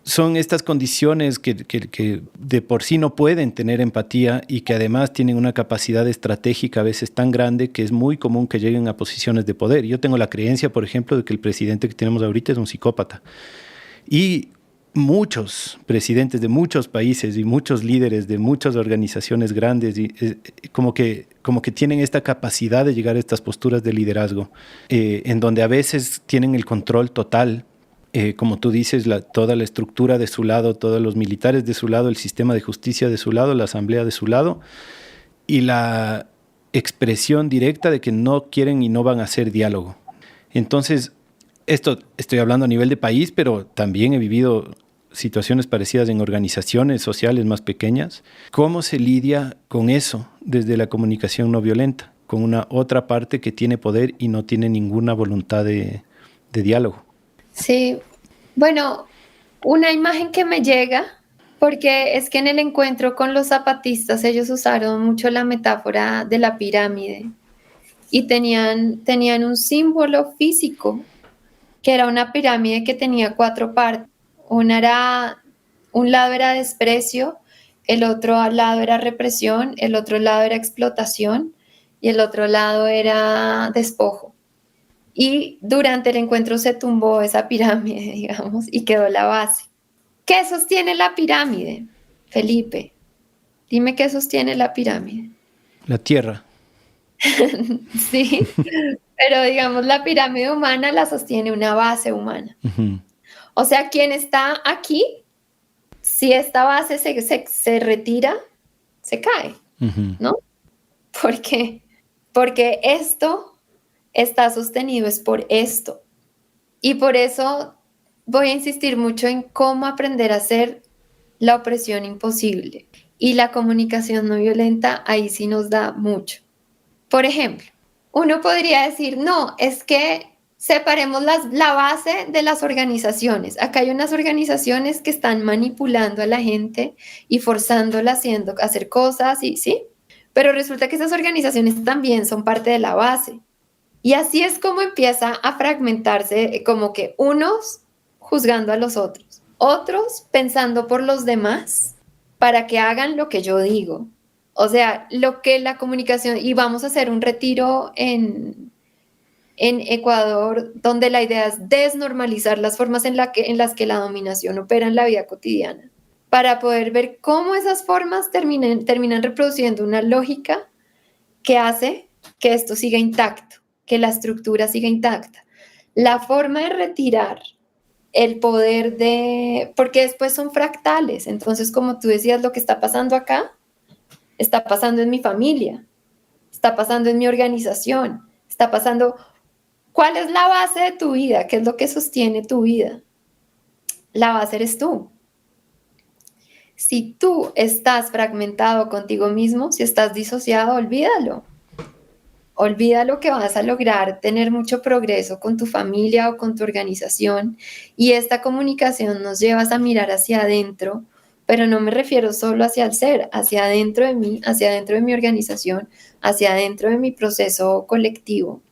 son estas condiciones que de por sí no pueden tener empatía y que además tienen una capacidad estratégica a veces tan grande que es muy común que lleguen a posiciones de poder? Yo tengo la creencia, por ejemplo, de que el presidente que tenemos ahorita es un psicópata. Y muchos presidentes de muchos países y muchos líderes de muchas organizaciones grandes como que tienen esta capacidad de llegar a estas posturas de liderazgo, en donde a veces tienen el control total. Como tú dices, toda la estructura de su lado, todos los militares de su lado, el sistema de justicia de su lado, la asamblea de su lado, y la expresión directa de que no quieren y no van a hacer diálogo. Entonces, esto estoy hablando a nivel de país, pero también he vivido situaciones parecidas en organizaciones sociales más pequeñas. ¿Cómo se lidia con eso desde la comunicación no violenta, con una otra parte que tiene poder y no tiene ninguna voluntad de diálogo? Sí, bueno, una imagen que me llega, porque es que en el encuentro con los zapatistas ellos usaron mucho la metáfora de la pirámide y tenían un símbolo físico, que era una pirámide que tenía 4 partes. Un lado era desprecio, el otro lado era represión, el otro lado era explotación y el otro lado era despojo. Y durante el encuentro se tumbó esa pirámide, digamos, y quedó la base. ¿Qué sostiene la pirámide? Felipe, dime qué sostiene la pirámide. La tierra. Sí, pero digamos la pirámide humana la sostiene una base humana. Ujú. O sea, quien está aquí, si esta base se retira, se cae, Ujú. ¿no? ¿Por qué? Porque esto está sostenido es por esto. Y por eso voy a insistir mucho en cómo aprender a hacer la opresión imposible. Y la comunicación no violenta ahí sí nos da mucho. Por ejemplo, uno podría decir, no, es que separemos la base de las organizaciones. Acá hay unas organizaciones que están manipulando a la gente y forzándola a hacer cosas, y sí, pero resulta que esas organizaciones también son parte de la base. Y así es como empieza a fragmentarse, como que unos juzgando a los otros pensando por los demás para que hagan lo que yo digo. O sea, lo que la comunicación, y vamos a hacer un retiro en Ecuador, donde la idea es desnormalizar las formas en las que la dominación opera en la vida cotidiana, para poder ver cómo esas formas terminan reproduciendo una lógica que hace que esto siga intacto, que la estructura siga intacta. La forma de retirar el poder porque después son fractales, entonces como tú decías, lo que está pasando acá, está pasando en mi familia, está pasando en mi organización, está pasando. ¿Cuál es la base de tu vida? ¿Qué es lo que sostiene tu vida? La base eres tú. Si tú estás fragmentado contigo mismo, si estás disociado, olvídalo. Olvídalo que vas a lograr tener mucho progreso con tu familia o con tu organización. Y esta comunicación nos lleva a mirar hacia adentro, pero no me refiero solo hacia el ser, hacia adentro de mí, hacia adentro de mi organización, hacia adentro de mi proceso colectivo,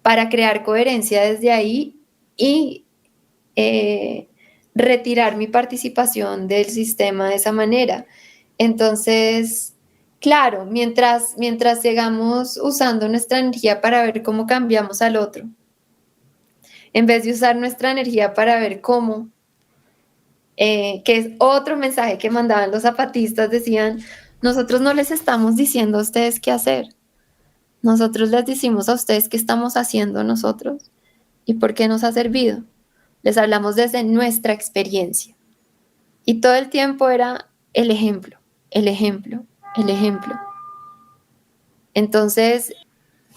para crear coherencia desde ahí y eh, retirar mi participación del sistema de esa manera. Entonces, claro, mientras sigamos usando nuestra energía para ver cómo cambiamos al otro, en vez de usar nuestra energía para ver cómo, que es otro mensaje que mandaban los zapatistas, decían, nosotros no les estamos diciendo a ustedes qué hacer, nosotros les decimos a ustedes qué estamos haciendo nosotros y por qué nos ha servido. Les hablamos desde nuestra experiencia. Y todo el tiempo era el ejemplo, el ejemplo, el ejemplo. Entonces,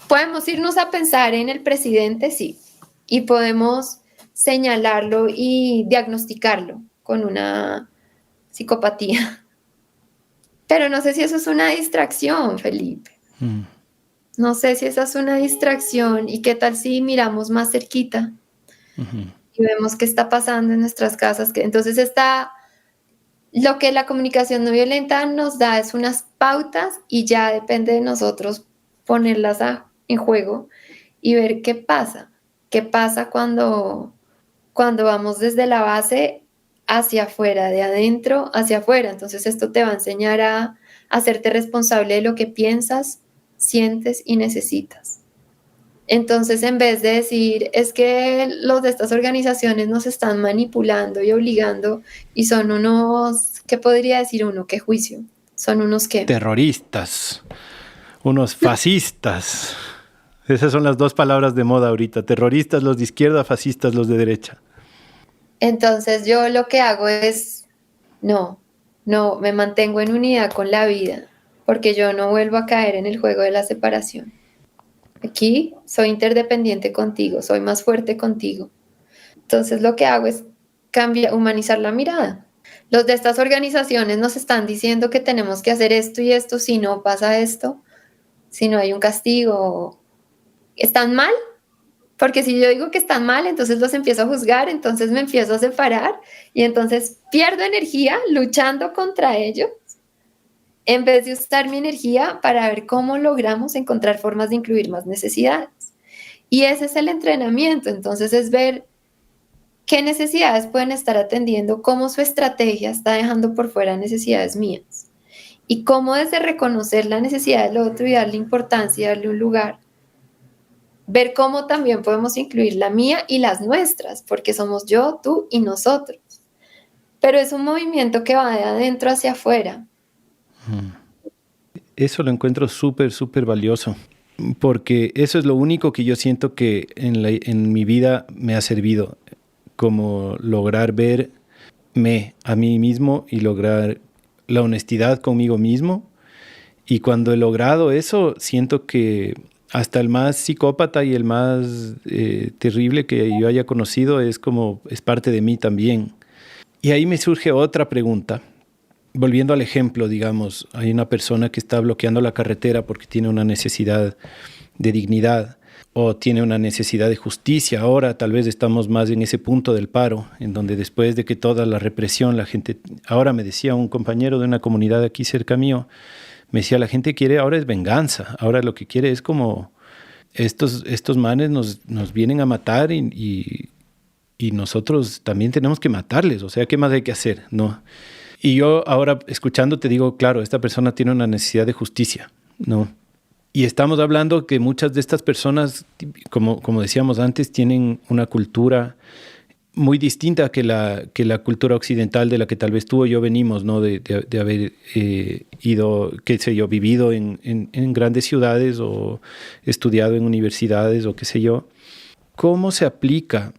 podemos irnos a pensar en el presidente, sí, y podemos señalarlo y diagnosticarlo con una psicopatía. Pero no sé si eso es una distracción, Felipe. Mm. No sé si esa es una distracción y qué tal si miramos más cerquita Ujú. y vemos qué está pasando en nuestras casas. Entonces lo que la comunicación no violenta nos da es unas pautas y ya depende de nosotros ponerlas en juego y ver qué pasa. ¿Qué pasa cuando vamos desde la base hacia afuera, de adentro hacia afuera? Entonces esto te va a enseñar a hacerte responsable de lo que piensas, sientes y necesitas. Entonces, en vez de decir, es que los de estas organizaciones nos están manipulando y obligando y son unos, ¿qué podría decir uno? ¿Qué juicio? Son unos qué. Terroristas, unos fascistas. Esas son las dos palabras de moda ahorita. Terroristas los de izquierda, fascistas los de derecha. Entonces yo lo que hago es, no, me mantengo en unidad con la vida, porque yo no vuelvo a caer en el juego de la separación. Aquí soy interdependiente contigo, soy más fuerte contigo. Entonces lo que hago es humanizar la mirada. Los de estas organizaciones nos están diciendo que tenemos que hacer esto y esto, si no pasa esto, si no hay un castigo, ¿están mal? Porque si yo digo que están mal, entonces los empiezo a juzgar, entonces me empiezo a separar y entonces pierdo energía luchando contra ellos en vez de usar mi energía para ver cómo logramos encontrar formas de incluir más necesidades. Y ese es el entrenamiento, entonces es ver qué necesidades pueden estar atendiendo, cómo su estrategia está dejando por fuera necesidades mías y cómo desde reconocer la necesidad del otro y darle importancia y darle un lugar, ver cómo también podemos incluir la mía y las nuestras, porque somos yo, tú y nosotros. pero es un movimiento que va de adentro hacia afuera. Eso lo encuentro súper, súper valioso, porque eso es lo único que yo siento que en mi vida me ha servido, como lograr verme a mí mismo y lograr la honestidad conmigo mismo. Y cuando he logrado eso, siento que hasta el más psicópata y el más terrible que yo haya conocido es parte de mí también. Y ahí me surge otra pregunta. Volviendo al ejemplo, digamos, hay una persona que está bloqueando la carretera porque tiene una necesidad de dignidad o tiene una necesidad de justicia. Ahora tal vez estamos más en ese punto del paro, en donde después de que toda la represión, la gente, ahora me decía un compañero de una comunidad aquí cerca mío, me decía, la gente quiere ahora es venganza, ahora lo que quiere es como estos manes nos vienen a matar y nosotros también tenemos que matarles, o sea, ¿qué más hay que hacer? No. Y yo ahora escuchando te digo, claro, esta persona tiene una necesidad de justicia, ¿no? Y estamos hablando que muchas de estas personas, como decíamos antes, tienen una cultura muy distinta que la cultura occidental de la que tal vez tú o yo venimos, ¿no? De haber ido, qué sé yo, vivido en grandes ciudades o estudiado en universidades o qué sé yo. ¿Cómo se aplica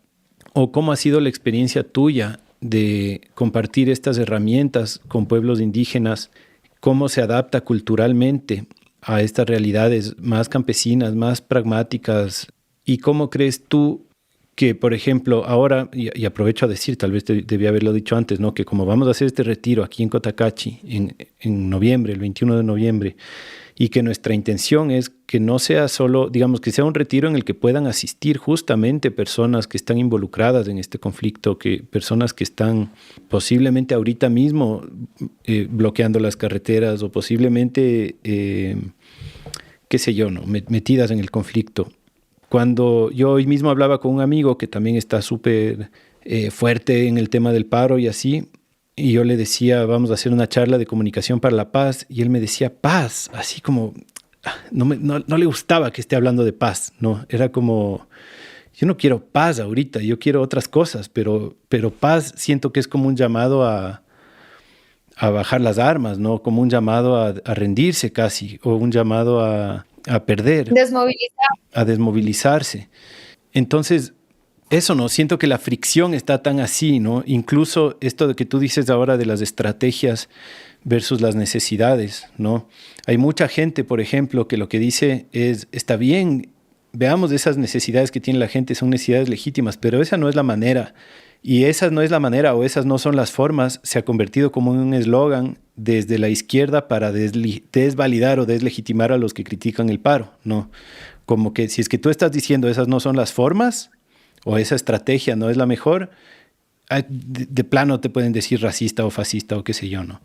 o cómo ha sido la experiencia tuya de compartir estas herramientas con pueblos indígenas? ¿Cómo se adapta culturalmente a estas realidades más campesinas, más pragmáticas? ¿Y cómo crees tú que, por ejemplo, ahora, y aprovecho a decir, tal vez debía haberlo dicho antes, ¿no? Que como vamos a hacer este retiro aquí en Cotacachi en noviembre, el 21 de noviembre, y que nuestra intención es que no sea solo, digamos, que sea un retiro en el que puedan asistir justamente personas que están involucradas en este conflicto, que personas que están posiblemente ahorita mismo bloqueando las carreteras o posiblemente, qué sé yo, ¿no? Metidas en el conflicto. Cuando yo hoy mismo hablaba con un amigo que también está súper fuerte en el tema del paro y así, y yo le decía, vamos a hacer una charla de comunicación para la paz, y él me decía, paz, así como, no le gustaba que esté hablando de paz, ¿no? Era como, yo no quiero paz ahorita, yo quiero otras cosas, pero paz siento que es como un llamado a bajar las armas, ¿no? Como un llamado a rendirse casi, o un llamado a perder, Desmovilizar. a desmovilizarse. Entonces, eso no, siento que la fricción está tan así, ¿no? Incluso esto de que tú dices ahora de las estrategias versus las necesidades, ¿no? Hay mucha gente, por ejemplo, que lo que dice es, está bien, veamos esas necesidades que tiene la gente, son necesidades legítimas, pero esa no es la manera. Y esa no es la manera o esas no son las formas, se ha convertido como en un eslogan desde la izquierda para desvalidar o deslegitimar a los que critican el paro, ¿no? Como que si es que tú estás diciendo esas no son las formas, o esa estrategia no es la mejor, de plano te pueden decir racista o fascista o qué sé yo, ¿no?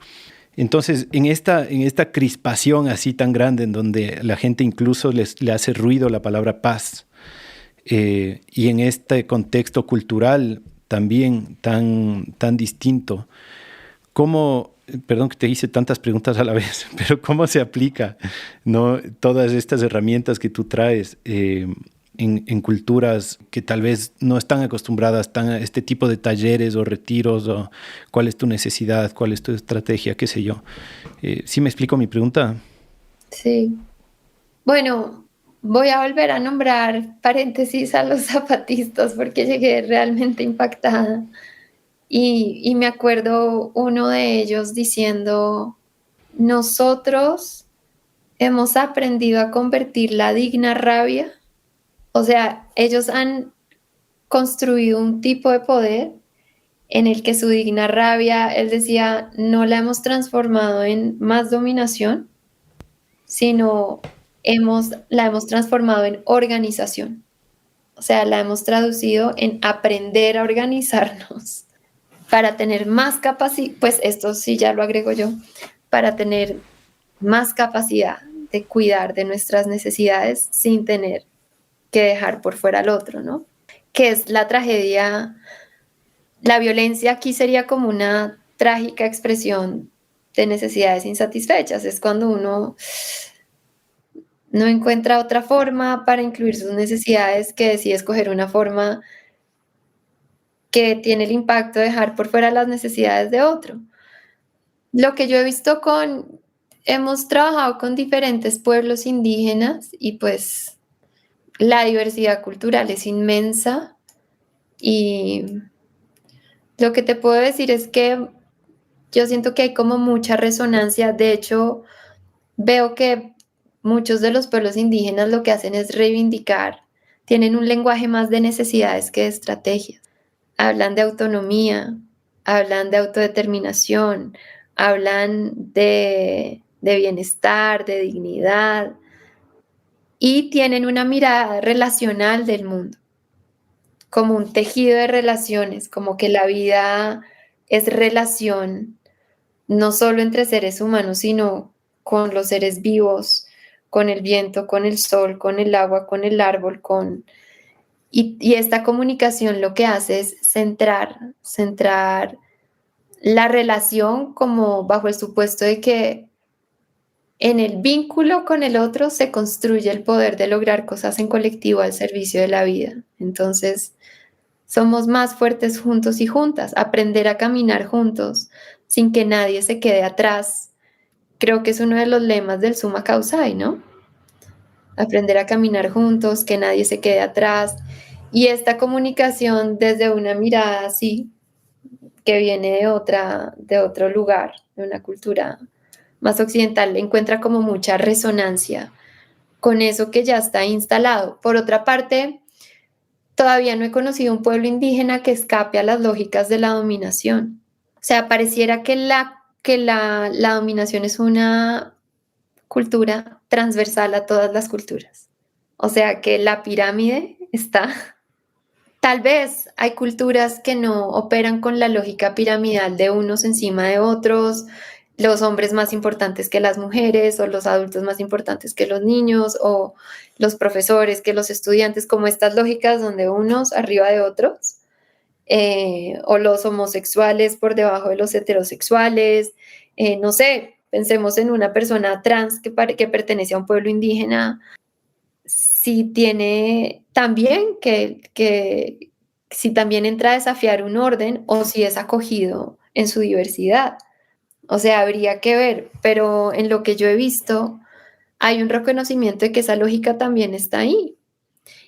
Entonces, en esta crispación así tan grande en donde la gente incluso le hace ruido la palabra paz, y en este contexto cultural también tan distinto, ¿cómo, perdón que te hice tantas preguntas a la vez, pero cómo se aplica, ¿no? Todas estas herramientas que tú traes en culturas que tal vez no están acostumbradas a este tipo de talleres o retiros, o cuál es tu necesidad, cuál es tu estrategia, qué sé yo? ¿Sí me explico mi pregunta? Sí. Bueno, voy a volver a nombrar paréntesis a los zapatistas porque llegué realmente impactada. Y me acuerdo uno de ellos diciendo, nosotros hemos aprendido a convertir la digna rabia, o sea, ellos han construido un tipo de poder en el que su digna rabia, él decía, no la hemos transformado en más dominación, sino la hemos transformado en organización. O sea, la hemos traducido en aprender a organizarnos para tener más capacidad, pues esto sí ya lo agrego yo, para tener más capacidad de cuidar de nuestras necesidades sin tener que dejar por fuera al otro, ¿no? Que es la tragedia, la violencia aquí sería como una trágica expresión de necesidades insatisfechas, es cuando uno no encuentra otra forma para incluir sus necesidades que decide escoger una forma que tiene el impacto de dejar por fuera las necesidades de otro. Lo que yo he visto hemos trabajado con diferentes pueblos indígenas y pues la diversidad cultural es inmensa y lo que te puedo decir es que yo siento que hay como mucha resonancia. De hecho, veo que muchos de los pueblos indígenas lo que hacen es reivindicar, tienen un lenguaje más de necesidades que de estrategias. Hablan de autonomía, hablan de autodeterminación, hablan de bienestar, de dignidad y tienen una mirada relacional del mundo, como un tejido de relaciones, como que la vida es relación no solo entre seres humanos, sino con los seres vivos, con el viento, con el sol, con el agua, con el árbol, y esta comunicación lo que hace es centrar la relación como bajo el supuesto de que en el vínculo con el otro se construye el poder de lograr cosas en colectivo al servicio de la vida. Entonces, somos más fuertes juntos y juntas, aprender a caminar juntos sin que nadie se quede atrás. Creo que es uno de los lemas del Summa Causai, ¿no? Aprender a caminar juntos, que nadie se quede atrás. Y esta comunicación desde una mirada así, que viene de otro lugar, de una cultura más occidental, encuentra como mucha resonancia con eso que ya está instalado. Por otra parte, todavía no he conocido un pueblo indígena que escape a las lógicas de la dominación. O sea, pareciera que la dominación es una cultura transversal a todas las culturas. O sea, que la pirámide está. Tal vez hay culturas que no operan con la lógica piramidal de unos encima de otros, los hombres más importantes que las mujeres, o los adultos más importantes que los niños, o los profesores que los estudiantes, como estas lógicas donde unos arriba de otros, o los homosexuales por debajo de los heterosexuales. No sé, pensemos en una persona trans que pertenece a un pueblo indígena, si tiene también si también entra a desafiar un orden o si es acogido en su diversidad. O sea, habría que ver, pero en lo que yo he visto, hay un reconocimiento de que esa lógica también está ahí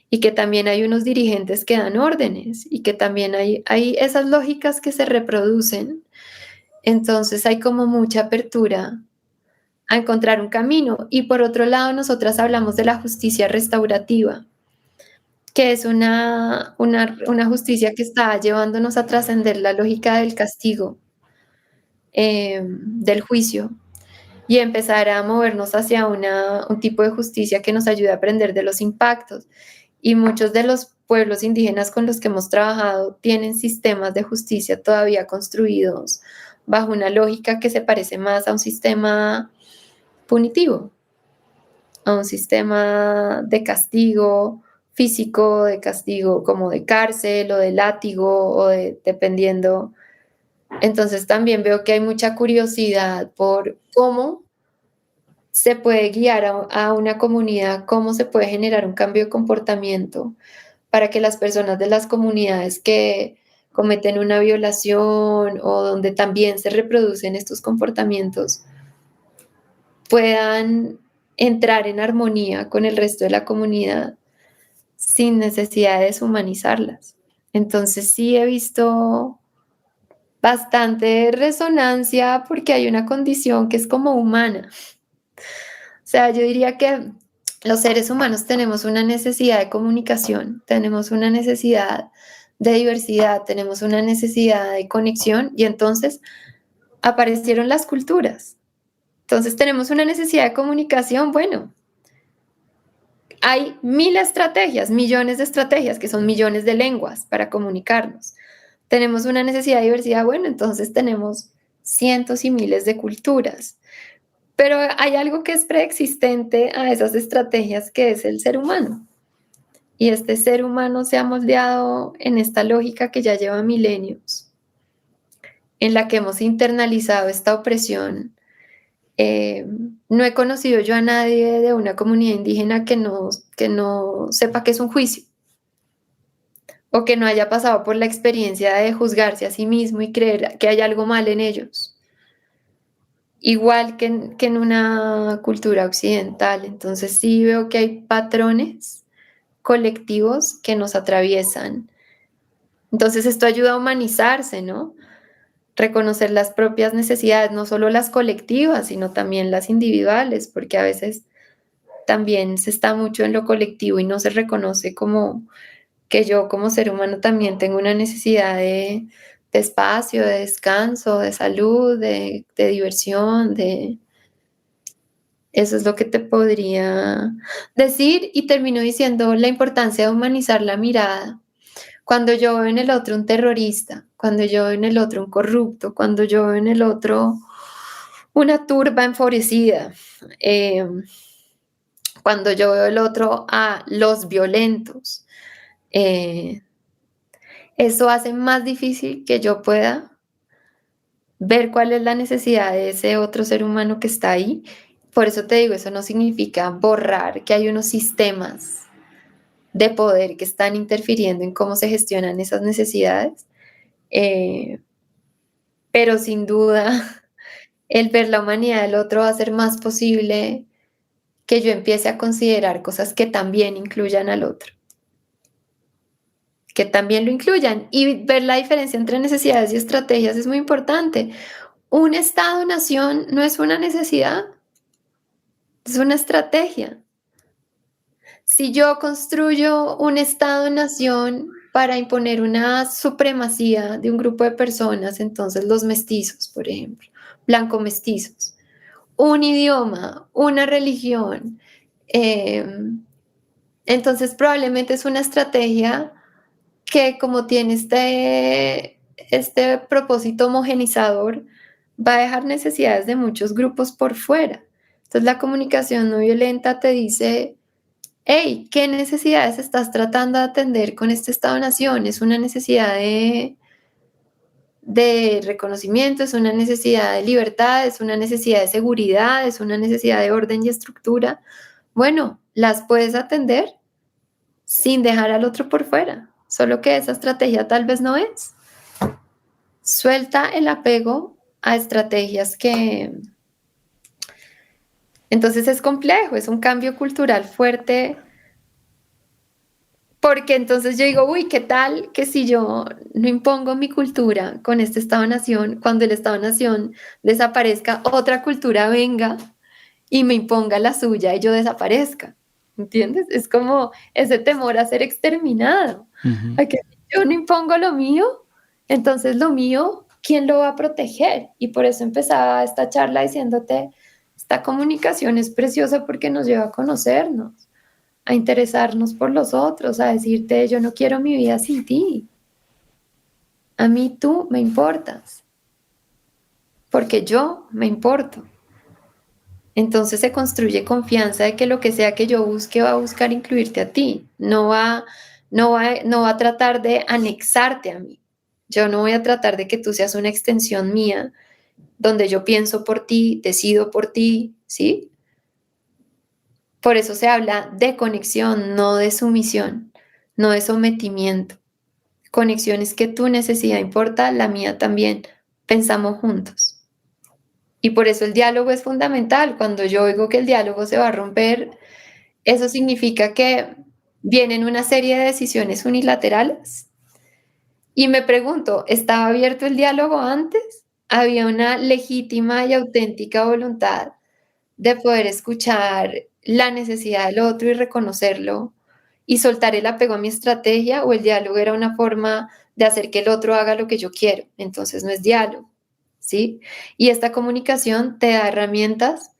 y que también hay unos dirigentes que dan órdenes y que también hay esas lógicas que se reproducen. Entonces hay como mucha apertura a encontrar un camino. Y por otro lado, nosotras hablamos de la justicia restaurativa, que es una justicia que está llevándonos a trascender la lógica del castigo, del juicio, y empezar a movernos hacia un tipo de justicia que nos ayude a aprender de los impactos. Y muchos de los pueblos indígenas con los que hemos trabajado tienen sistemas de justicia todavía construidos bajo una lógica que se parece más a un sistema punitivo, a un sistema de castigo físico, de castigo como de cárcel o de látigo dependiendo. Entonces también veo que hay mucha curiosidad por cómo se puede guiar a una comunidad, cómo se puede generar un cambio de comportamiento para que las personas de las comunidades que cometen una violación o donde también se reproducen estos comportamientos puedan entrar en armonía con el resto de la comunidad sin necesidad de deshumanizarlas. Entonces sí he visto bastante resonancia porque hay una condición que es como humana. O sea, yo diría que los seres humanos tenemos una necesidad de comunicación, tenemos una necesidad de diversidad, tenemos una necesidad de conexión y entonces aparecieron las culturas. Entonces tenemos una necesidad de comunicación, bueno, hay mil estrategias, millones de estrategias, que son millones de lenguas para comunicarnos. Tenemos una necesidad de diversidad, bueno, entonces tenemos cientos y miles de culturas. Pero hay algo que es preexistente a esas estrategias, que es el ser humano. Y este ser humano se ha moldeado en esta lógica que ya lleva milenios, en la que hemos internalizado esta opresión. No he conocido yo a nadie de una comunidad indígena que no sepa que es un juicio. o que no haya pasado por la experiencia de juzgarse a sí mismo y creer que hay algo mal en ellos, igual que en una cultura occidental. Entonces sí veo que hay patrones colectivos que nos atraviesan. Entonces esto ayuda a humanizarse, ¿no? Reconocer las propias necesidades, no solo las colectivas, sino también las individuales, porque a veces también se está mucho en lo colectivo y no se reconoce como que yo como ser humano también tengo una necesidad de espacio, de descanso, de salud, de diversión, de... Eso es lo que te podría decir y termino diciendo la importancia de humanizar la mirada. Cuando yo veo en el otro un terrorista, cuando yo veo en el otro un corrupto, cuando yo veo en el otro una turba enfurecida, eh, cuando yo veo el otro a los violentos, eh, eso hace más difícil que yo pueda ver cuál es la necesidad de ese otro ser humano que está ahí. Por eso te digo, eso no significa borrar que hay unos sistemas de poder que están interfiriendo en cómo se gestionan esas necesidades, eh, pero sin duda el ver la humanidad del otro va a ser más posible que yo empiece a considerar cosas que también incluyan al otro, que también lo incluyan y ver la diferencia entre necesidades y estrategias es muy importante. Un Estado-nación no es una necesidad, es una estrategia. Si yo construyo un Estado-nación para imponer una supremacía de un grupo de personas, entonces los mestizos, por ejemplo, blanco-mestizos, un idioma, una religión, entonces probablemente es una estrategia que como tiene este propósito homogenizador, va a dejar necesidades de muchos grupos por fuera. Entonces la comunicación no violenta te dice, hey, ¿qué necesidades estás tratando de atender con este Estado-nación? Es una necesidad de reconocimiento, es una necesidad de libertad, es una necesidad de seguridad, es una necesidad de orden y estructura. Bueno, las puedes atender sin dejar al otro por fuera, solo que esa estrategia tal vez no es. Suelta el apego a estrategias que... Entonces es complejo, es un cambio cultural fuerte, porque entonces yo digo, uy, ¿qué tal que si yo no impongo mi cultura con este Estado-nación, cuando el Estado-nación desaparezca, otra cultura venga y me imponga la suya y yo desaparezca? ¿Entiendes? Es como ese temor a ser exterminado. Ujú. A que si yo no impongo lo mío, entonces lo mío, ¿quién lo va a proteger? Y por eso empezaba esta charla diciéndote, esta comunicación es preciosa porque nos lleva a conocernos, a interesarnos por los otros, a decirte, yo no quiero mi vida sin ti. A mí tú me importas, porque yo me importo. Entonces se construye confianza de que lo que sea que yo busque va a buscar incluirte a ti, no va a tratar de anexarte a mí. Yo no voy a tratar de que tú seas una extensión mía, donde yo pienso por ti, decido por ti, ¿sí? Por eso se habla de conexión, no de sumisión, no de sometimiento. Conexión es que tu necesidad importa, la mía también. Pensamos juntos. Y por eso el diálogo es fundamental. Cuando yo oigo que el diálogo se va a romper, eso significa que vienen una serie de decisiones unilaterales. Y me pregunto, ¿estaba abierto el diálogo antes? ¿Había una legítima y auténtica voluntad de poder escuchar la necesidad del otro y reconocerlo y soltar el apego a mi estrategia? ¿O el diálogo era una forma de hacer que el otro haga lo que yo quiero? Entonces no es diálogo, ¿sí? Y esta comunicación te da herramientas,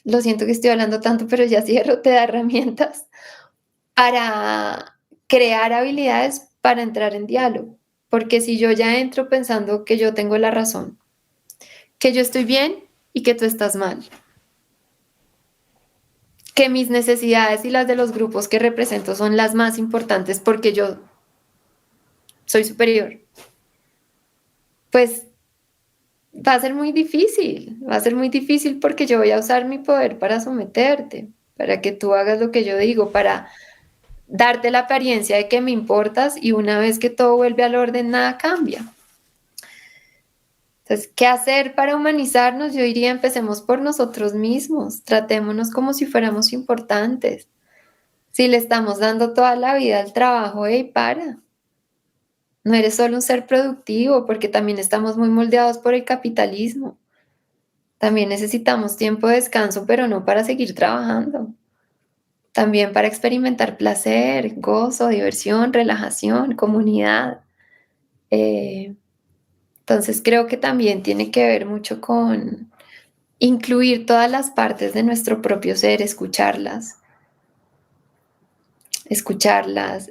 lo siento que estoy hablando tanto, pero ya cierro, te da herramientas para crear habilidades para entrar en diálogo. Porque si yo ya entro pensando que yo tengo la razón, que yo estoy bien y que tú estás mal, que mis necesidades y las de los grupos que represento son las más importantes porque yo soy superior, pues va a ser muy difícil porque yo voy a usar mi poder para someterte, para que tú hagas lo que yo digo, para darte la apariencia de que me importas y una vez que todo vuelve al orden, nada cambia. Entonces, ¿qué hacer para humanizarnos? Yo diría, empecemos por nosotros mismos, tratémonos como si fuéramos importantes. Si le estamos dando toda la vida al trabajo, hey, para. No eres solo un ser productivo, porque también estamos muy moldeados por el capitalismo. También necesitamos tiempo de descanso, pero no para seguir trabajando. También para experimentar placer, gozo, diversión, relajación, comunidad. Entonces creo que también tiene que ver mucho con incluir todas las partes de nuestro propio ser, escucharlas,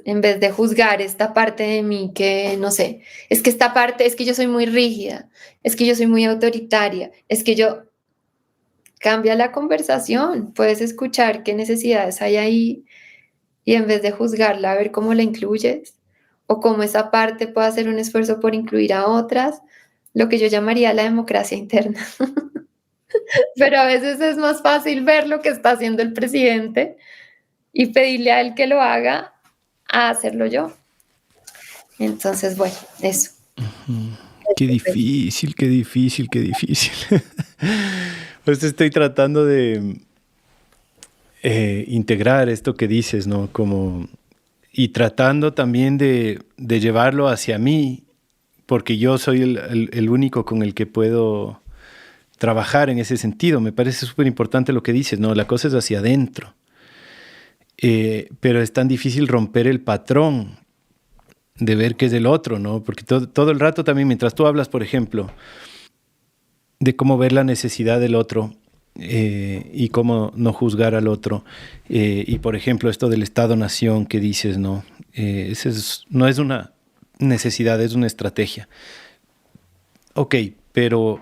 en vez de juzgar esta parte de mí que, no sé, es que esta parte, es que yo soy muy rígida, es que yo soy muy autoritaria, es que yo... Cambia la conversación, puedes escuchar qué necesidades hay ahí y en vez de juzgarla, ver cómo la incluyes o cómo esa parte puede hacer un esfuerzo por incluir a otras, lo que yo llamaría la democracia interna. Pero a veces es más fácil ver lo que está haciendo el presidente y pedirle a él que lo haga a hacerlo yo. Entonces, bueno, eso. Qué difícil, qué difícil, qué difícil. Pues estoy tratando de integrar esto que dices, ¿no? Como, y tratando también de llevarlo hacia mí, porque yo soy el único con el que puedo trabajar en ese sentido. Me parece súper importante lo que dices, ¿no? La cosa es hacia adentro. Pero es tan difícil romper el patrón de ver qué es del otro, ¿no? Porque todo el rato también, mientras tú hablas, por ejemplo, de cómo ver la necesidad del otro y cómo no juzgar al otro, y por ejemplo esto del Estado-Nación que dices, ¿no? No es una necesidad, es una estrategia. Ok, pero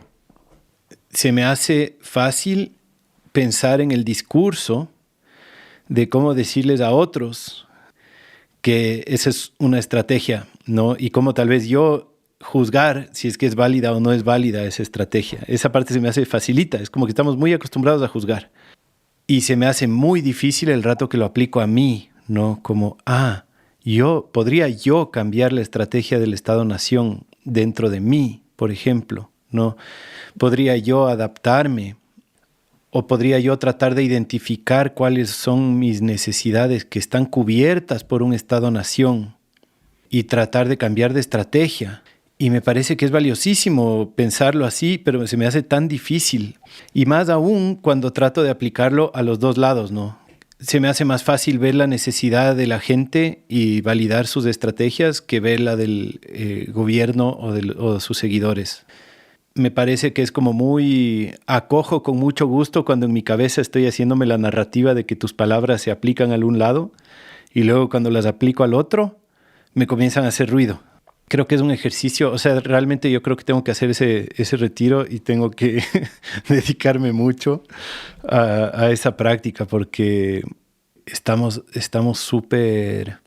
se me hace fácil pensar en el discurso de cómo decirles a otros que esa es una estrategia, ¿no? Y cómo tal vez yo juzgar si es que es válida o no es válida esa estrategia. Esa parte se me hace facilita, es como que estamos muy acostumbrados a juzgar. Y se me hace muy difícil el rato que lo aplico a mí, ¿no? Como, podría yo cambiar la estrategia del Estado-Nación dentro de mí, por ejemplo, ¿no? Podría yo adaptarme o podría yo tratar de identificar cuáles son mis necesidades que están cubiertas por un Estado-Nación y tratar de cambiar de estrategia. Y me parece que es valiosísimo pensarlo así, pero se me hace tan difícil. Y más aún cuando trato de aplicarlo a los dos lados, ¿no? Se me hace más fácil ver la necesidad de la gente y validar sus estrategias que ver la del gobierno o de sus seguidores. Me parece que es como muy... Acojo con mucho gusto cuando en mi cabeza estoy haciéndome la narrativa de que tus palabras se aplican a un lado y luego cuando las aplico al otro me comienzan a hacer ruido. Creo que es un ejercicio, o sea, realmente yo creo que tengo que hacer ese retiro y tengo que dedicarme mucho a esa práctica porque estamos súper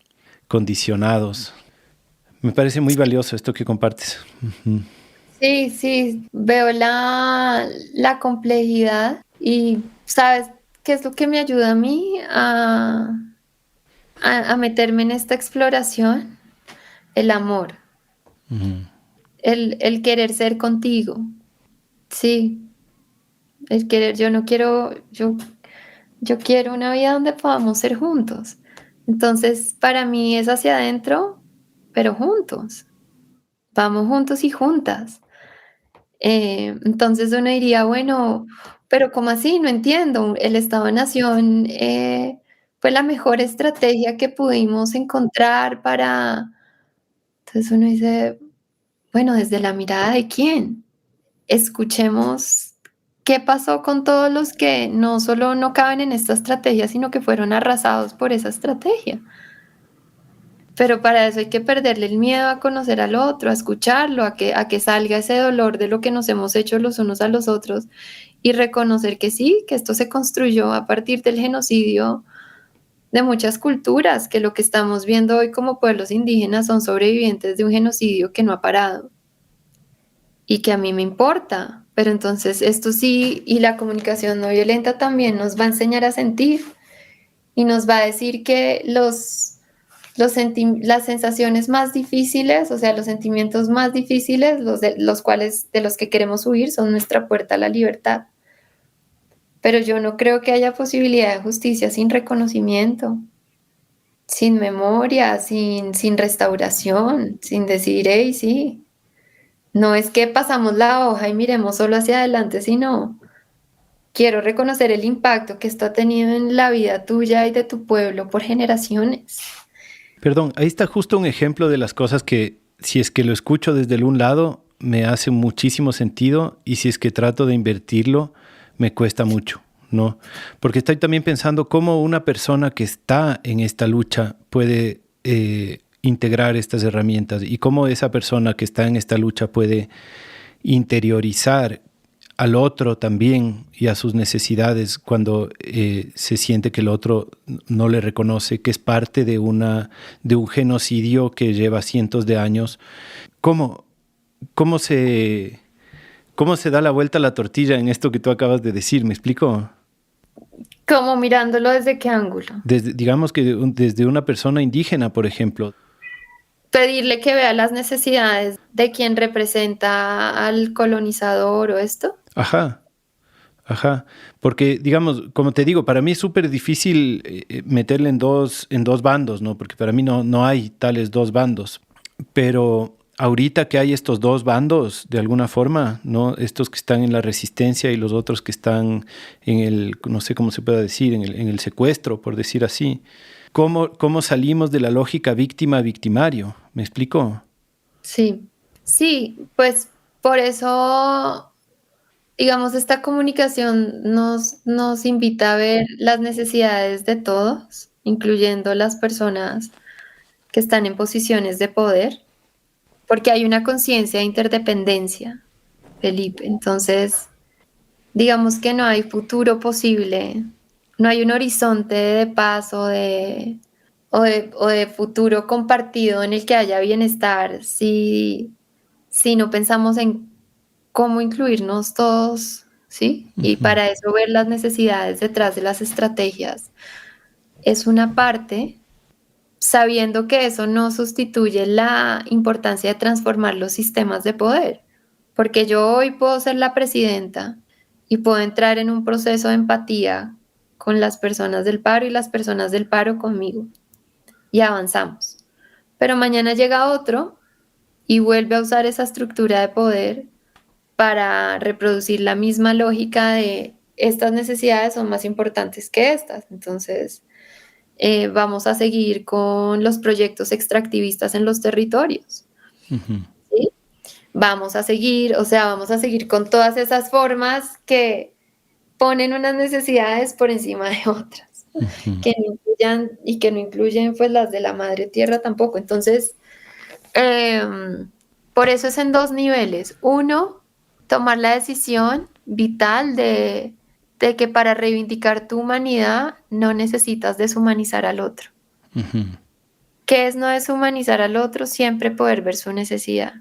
condicionados. Me parece muy valioso esto que compartes. Uh-huh. Sí, veo la complejidad y ¿sabes qué es lo que me ayuda a mí a meterme en esta exploración? El amor, Uh-huh. el querer ser contigo, sí, el querer, yo quiero una vida donde podamos ser juntos. Entonces, para mí es hacia adentro, pero juntos, vamos juntos y juntas. Entonces uno diría, bueno, pero ¿cómo así? No entiendo. El Estado-Nación fue la mejor estrategia que pudimos encontrar para... Entonces uno dice, bueno, ¿desde la mirada de quién? Escuchemos qué pasó con todos los que no solo no caben en esta estrategia, sino que fueron arrasados por esa estrategia. Pero para eso hay que perderle el miedo a conocer al otro, a escucharlo, a que salga ese dolor de lo que nos hemos hecho los unos a los otros y reconocer que sí, que esto se construyó a partir del genocidio de muchas culturas, que lo que estamos viendo hoy como pueblos indígenas son sobrevivientes de un genocidio que no ha parado y que a mí me importa. Pero entonces esto sí, y la comunicación no violenta también nos va a enseñar a sentir y nos va a decir que los las sensaciones más difíciles, o sea, los sentimientos más difíciles, de los que queremos huir, son nuestra puerta a la libertad. Pero yo no creo que haya posibilidad de justicia sin reconocimiento, sin memoria, sin restauración, sin decir, hey, sí. No es que pasamos la hoja y miremos solo hacia adelante, sino quiero reconocer el impacto que esto ha tenido en la vida tuya y de tu pueblo por generaciones. Perdón, ahí está justo un ejemplo de las cosas que, si es que lo escucho desde el un lado, me hace muchísimo sentido, y si es que trato de invertirlo, me cuesta mucho, ¿no? Porque estoy también pensando cómo una persona que está en esta lucha puede integrar estas herramientas, y cómo esa persona que está en esta lucha puede interiorizar al otro también y a sus necesidades cuando se siente que el otro no le reconoce, que es parte de un genocidio que lleva cientos de años. ¿Cómo, cómo se, ¿Cómo se da la vuelta a la tortilla en esto que tú acabas de decir? ¿Me explico? ¿Cómo mirándolo desde qué ángulo? Digamos que desde una persona indígena, por ejemplo. Pedirle que vea las necesidades de quien representa al colonizador o esto. Ajá. Porque, digamos, como te digo, para mí es súper difícil meterle en dos bandos, ¿no? Porque para mí no hay tales dos bandos. Pero ahorita que hay estos dos bandos, de alguna forma, ¿no? Estos que están en la resistencia y los otros que están en no sé cómo se puede decir, en el secuestro, por decir así. ¿Cómo salimos de la lógica víctima-victimario? ¿Me explico? Sí, pues por eso, digamos, esta comunicación nos invita a ver las necesidades de todos, incluyendo las personas que están en posiciones de poder, porque hay una conciencia de interdependencia, Felipe. Entonces, digamos que no hay futuro posible, no hay un horizonte de paz o de futuro compartido en el que haya bienestar si no pensamos en cómo incluirnos todos, ¿sí? Y para eso ver las necesidades detrás de las estrategias es una parte, sabiendo que eso no sustituye la importancia de transformar los sistemas de poder, porque yo hoy puedo ser la presidenta y puedo entrar en un proceso de empatía con las personas del paro y las personas del paro conmigo y avanzamos. Pero mañana llega otro y vuelve a usar esa estructura de poder para reproducir la misma lógica de estas necesidades son más importantes que estas. Entonces, vamos a seguir con los proyectos extractivistas en los territorios. Uh-huh. ¿Sí? Vamos a seguir con todas esas formas que ponen unas necesidades por encima de otras, Uh-huh. que no incluyan y que no incluyen pues las de la madre tierra tampoco. Entonces, por eso es en dos niveles. Uno, tomar la decisión vital de que para reivindicar tu humanidad no necesitas deshumanizar al otro. Uh-huh. ¿Qué es no deshumanizar al otro? Siempre poder ver su necesidad.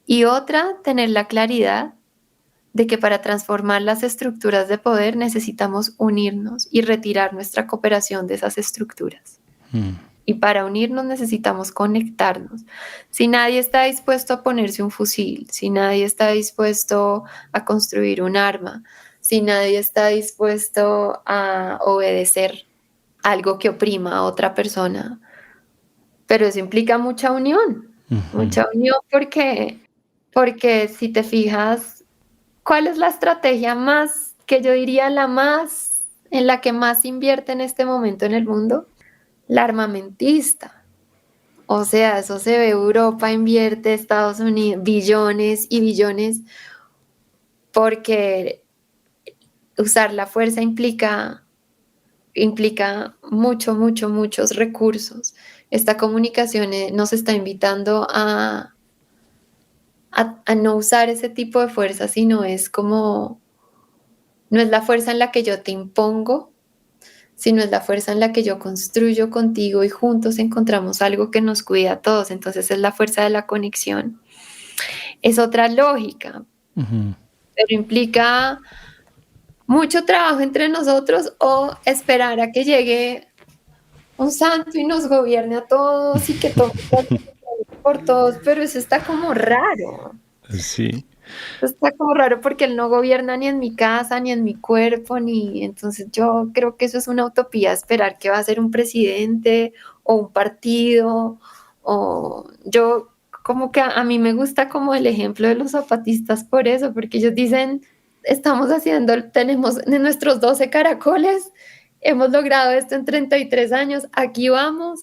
Y otra, tener la claridad de que para transformar las estructuras de poder necesitamos unirnos y retirar nuestra cooperación de esas estructuras. Uh-huh. Y para unirnos necesitamos conectarnos. Si nadie está dispuesto a ponerse un fusil, si nadie está dispuesto a construir un arma, si nadie está dispuesto a obedecer algo que oprima a otra persona, pero eso implica mucha unión, porque si te fijas, ¿cuál es la estrategia más, que yo diría en la que más invierte en este momento en el mundo? La armamentista. O sea, eso se ve, Europa invierte, Estados Unidos, billones y billones, porque usar la fuerza implica muchos recursos. Esta comunicación nos está invitando a no usar ese tipo de fuerza, sino no es la fuerza en la que yo te impongo, sino es la fuerza en la que yo construyo contigo y juntos encontramos algo que nos cuida a todos. Entonces es la fuerza de la conexión. Es otra lógica, Uh-huh. pero implica mucho trabajo entre nosotros o esperar a que llegue un santo y nos gobierne a todos y que todo por todos, pero eso está como raro. Sí. Está como raro porque él no gobierna ni en mi casa, ni en mi cuerpo, ni entonces yo creo que eso es una utopía, esperar que va a ser un presidente o un partido, o yo como que a mí me gusta como el ejemplo de los zapatistas por eso, porque ellos dicen, estamos haciendo, tenemos en nuestros 12 caracoles, hemos logrado esto en 33 años, aquí vamos,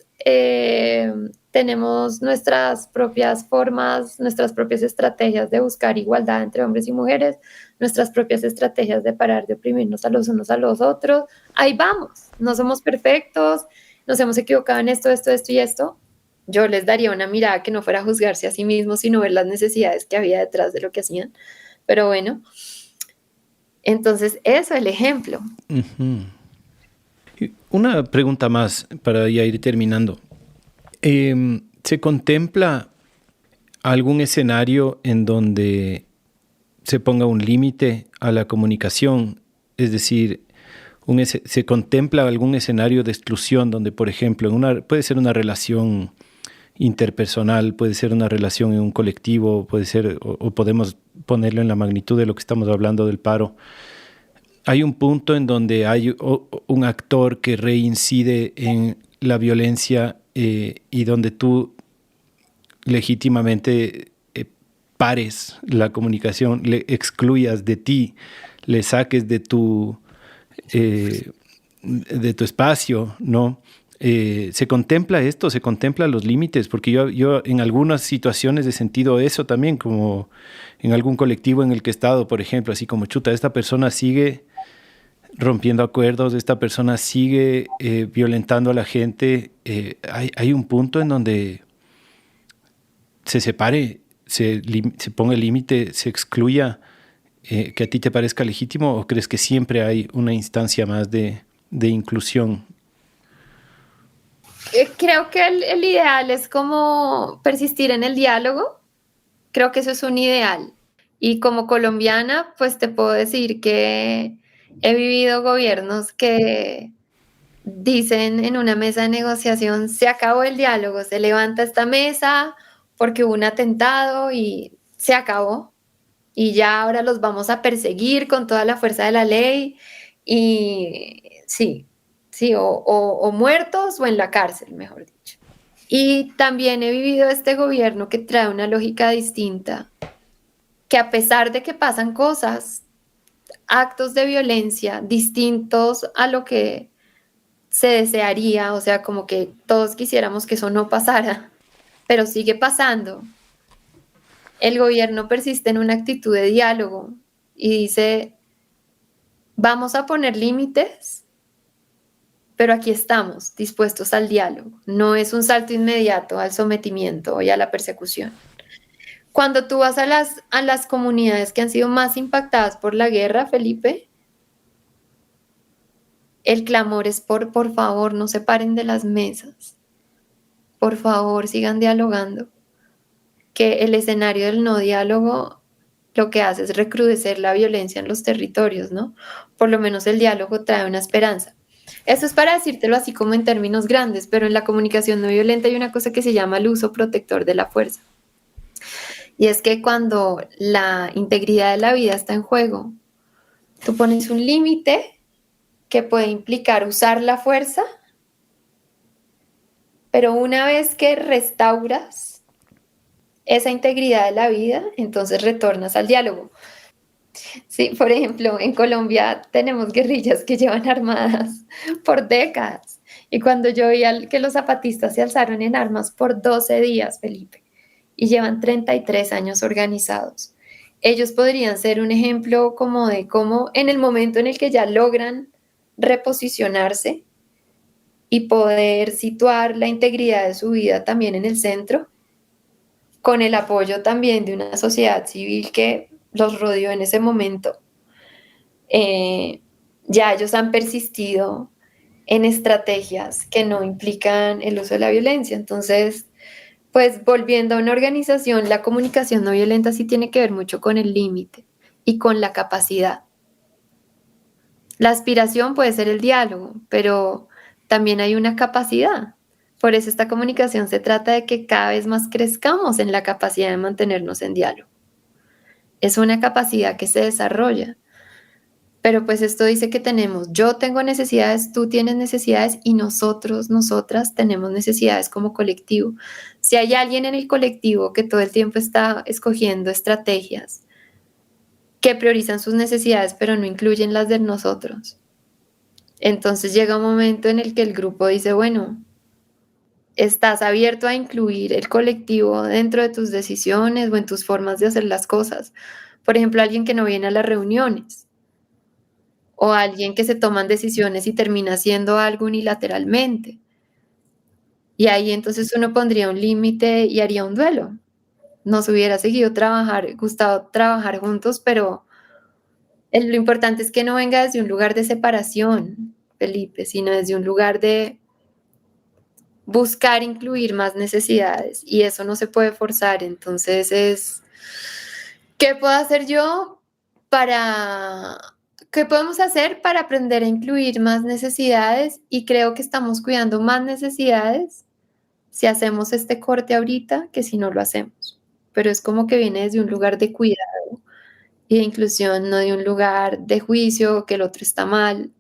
tenemos nuestras propias formas, nuestras propias estrategias de buscar igualdad entre hombres y mujeres, nuestras propias estrategias de parar de oprimirnos a los unos a los otros. Ahí vamos, no somos perfectos, nos hemos equivocado en esto y esto. Yo les daría una mirada que no fuera a juzgarse a sí mismos, sino ver las necesidades que había detrás de lo que hacían. Pero bueno, entonces eso, el ejemplo. Ujú. Y una pregunta más para ya ir terminando. ¿Se contempla algún escenario en donde se ponga un límite a la comunicación? Es decir, ¿se contempla algún escenario de exclusión donde, por ejemplo, puede ser una relación interpersonal, puede ser una relación en un colectivo, puede ser, o podemos ponerlo en la magnitud de lo que estamos hablando del paro? Hay un punto en donde hay un actor que reincide en la violencia y donde tú legítimamente pares la comunicación, le excluyas de ti, le saques de tu espacio, ¿no? ¿Se contempla esto? ¿Se contempla los límites? Porque yo en algunas situaciones he sentido eso también, como en algún colectivo en el que he estado, por ejemplo, así como, chuta, esta persona sigue rompiendo acuerdos, esta persona sigue violentando a la gente. Hay un punto en donde se separe, se ponga el límite, se excluya, que a ti te parezca legítimo, o crees que siempre hay una instancia más de inclusión? Creo que el ideal es como persistir en el diálogo. Creo que eso es un ideal. Y como colombiana, pues te puedo decir que he vivido gobiernos que dicen en una mesa de negociación, se acabó el diálogo, se levanta esta mesa porque hubo un atentado y se acabó. Y ya ahora los vamos a perseguir con toda la fuerza de la ley. Y sí, sí, o muertos o en la cárcel, mejor dicho. Y también he vivido este gobierno que trae una lógica distinta, que a pesar de que pasan cosas, actos de violencia distintos a lo que se desearía, o sea, como que todos quisiéramos que eso no pasara, pero sigue pasando. El gobierno persiste en una actitud de diálogo y dice, vamos a poner límites, pero aquí estamos, dispuestos al diálogo. No es un salto inmediato al sometimiento y a la persecución. Cuando tú vas a las comunidades que han sido más impactadas por la guerra, Felipe, el clamor es por favor, no se paren de las mesas. Por favor, sigan dialogando. Que el escenario del no diálogo lo que hace es recrudecer la violencia en los territorios, ¿no? Por lo menos el diálogo trae una esperanza. Eso es para decírtelo así como en términos grandes, pero en la comunicación no violenta hay una cosa que se llama el uso protector de la fuerza. Y es que cuando la integridad de la vida está en juego, tú pones un límite que puede implicar usar la fuerza, pero una vez que restauras esa integridad de la vida, entonces retornas al diálogo. Sí, por ejemplo, en Colombia tenemos guerrillas que llevan armadas por décadas. Y cuando yo vi que los zapatistas se alzaron en armas por 12 días, Felipe, y llevan 33 años organizados, ellos podrían ser un ejemplo como de cómo en el momento en el que ya logran reposicionarse y poder situar la integridad de su vida también en el centro, con el apoyo también de una sociedad civil que los rodeó en ese momento, ya ellos han persistido en estrategias que no implican el uso de la violencia. Entonces, pues volviendo a una organización, la comunicación no violenta sí tiene que ver mucho con el límite y con la capacidad. La aspiración puede ser el diálogo, pero también hay una capacidad. Por eso esta comunicación se trata de que cada vez más crezcamos en la capacidad de mantenernos en diálogo. Es una capacidad que se desarrolla. Pero pues esto dice que yo tengo necesidades, tú tienes necesidades y nosotros, nosotras tenemos necesidades como colectivo. Si hay alguien en el colectivo que todo el tiempo está escogiendo estrategias que priorizan sus necesidades pero no incluyen las de nosotros, entonces llega un momento en el que el grupo dice, bueno, estás abierto a incluir el colectivo dentro de tus decisiones o en tus formas de hacer las cosas. Por ejemplo, alguien que no viene a las reuniones o alguien que se toman decisiones y termina haciendo algo unilateralmente. Y ahí entonces uno pondría un límite y haría un duelo. Nos hubiera gustado trabajar juntos, pero lo importante es que no venga desde un lugar de separación, Felipe, sino desde un lugar de buscar incluir más necesidades y eso no se puede forzar. Entonces ¿qué puedo hacer yo qué podemos hacer para aprender a incluir más necesidades? Y creo que estamos cuidando más necesidades si hacemos este corte ahorita que si no lo hacemos. Pero es como que viene desde un lugar de cuidado y de inclusión, no de un lugar de juicio, que el otro está mal.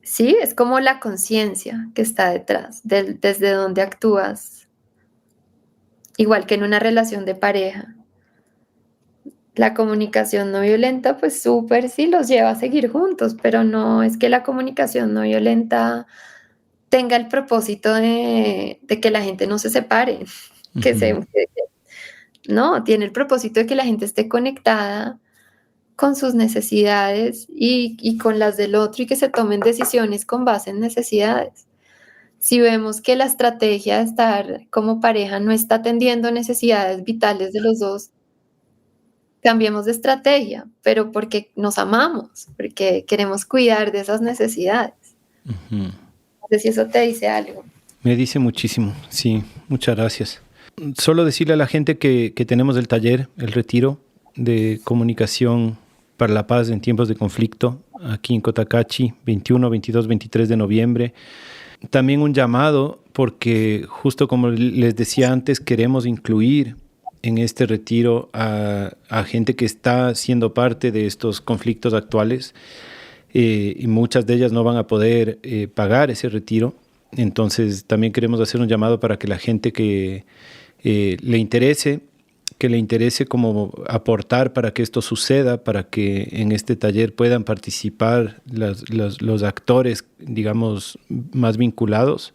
Sí, es como la conciencia que está detrás, desde donde actúas, igual que en una relación de pareja. La comunicación no violenta, pues súper sí los lleva a seguir juntos, pero no es que la comunicación no violenta tenga el propósito de que la gente no se separe, que se, no, tiene el propósito de que la gente esté conectada con sus necesidades y con las del otro y que se tomen decisiones con base en necesidades. Si vemos que la estrategia de estar como pareja no está atendiendo necesidades vitales de los dos, cambiemos de estrategia, pero porque nos amamos, porque queremos cuidar de esas necesidades. Ujú. No sé si eso te dice algo. Me dice muchísimo, sí, muchas gracias. Solo decirle a la gente que tenemos el taller, el retiro de comunicación para la paz en tiempos de conflicto, aquí en Cotacachi, 21, 22, 23 de noviembre. También un llamado, porque justo como les decía antes, queremos incluir en este retiro a gente que está siendo parte de estos conflictos actuales y muchas de ellas no van a poder pagar ese retiro. Entonces también queremos hacer un llamado para que la gente que le interese como aportar para que esto suceda, para que en este taller puedan participar los actores, digamos, más vinculados.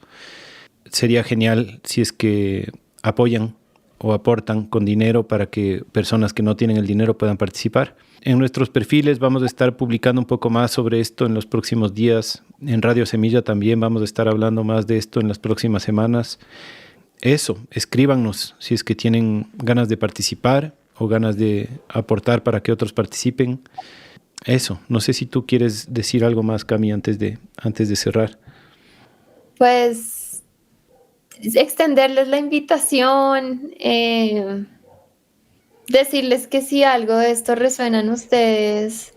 Sería genial si es que apoyan o aportan con dinero para que personas que no tienen el dinero puedan participar. En nuestros perfiles vamos a estar publicando un poco más sobre esto en los próximos días. En Radio Semilla también vamos a estar hablando más de esto en las próximas semanas. Eso, escríbanos si es que tienen ganas de participar o ganas de aportar para que otros participen. Eso, no sé si tú quieres decir algo más, Cami, antes de cerrar. Pues extenderles la invitación, decirles que si algo de esto resuena en ustedes,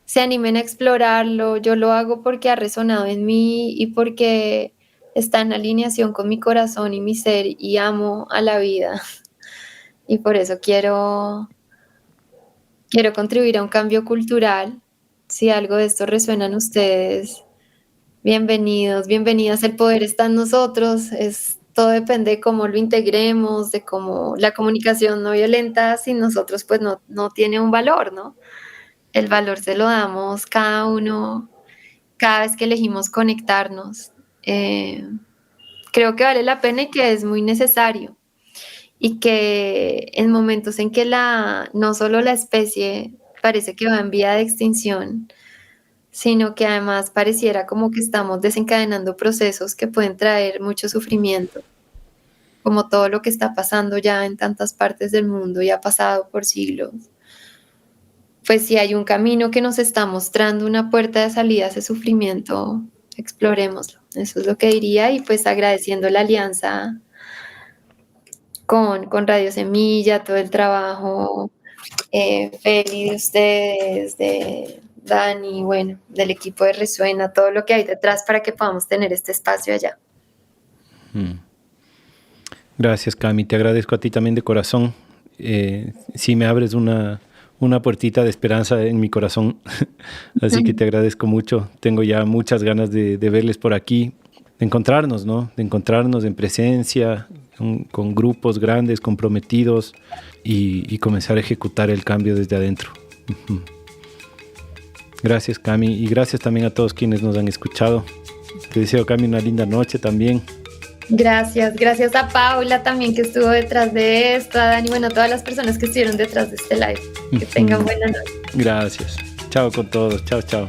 se animen a explorarlo. Yo lo hago porque ha resonado en mí y porque está en alineación con mi corazón y mi ser y amo a la vida. Y por eso quiero contribuir a un cambio cultural. Si algo de esto resuena en ustedes, bienvenidos, bienvenidas. El poder está en nosotros. Todo depende de cómo lo integremos, de cómo la comunicación no violenta sin nosotros pues no tiene un valor, ¿no? El valor se lo damos cada uno, cada vez que elegimos conectarnos. Creo que vale la pena y que es muy necesario. Y que en momentos en que no solo la especie parece que va en vía de extinción, sino que además pareciera como que estamos desencadenando procesos que pueden traer mucho sufrimiento, como todo lo que está pasando ya en tantas partes del mundo y ha pasado por siglos. Pues si hay un camino que nos está mostrando una puerta de salida a ese sufrimiento, explorémoslo. Eso es lo que diría y pues agradeciendo la alianza con Radio Semilla, todo el trabajo, Feli, de ustedes, Dani, bueno, del equipo de Resuena, todo lo que hay detrás para que podamos tener este espacio allá. Gracias, Cami. Te agradezco a ti también de corazón. Sí me abres una puertita de esperanza en mi corazón. Así que te agradezco mucho. Tengo ya muchas ganas de verles por aquí, de encontrarnos, ¿no? De encontrarnos en presencia, con grupos grandes, comprometidos y comenzar a ejecutar el cambio desde adentro. Gracias, Cami. Y gracias también a todos quienes nos han escuchado. Te deseo, Cami, una linda noche también. Gracias a Paula también que estuvo detrás de esto, a Dani, bueno, todas las personas que estuvieron detrás de este live. Que tengan buena noche. Gracias. Chao con todos. Chao.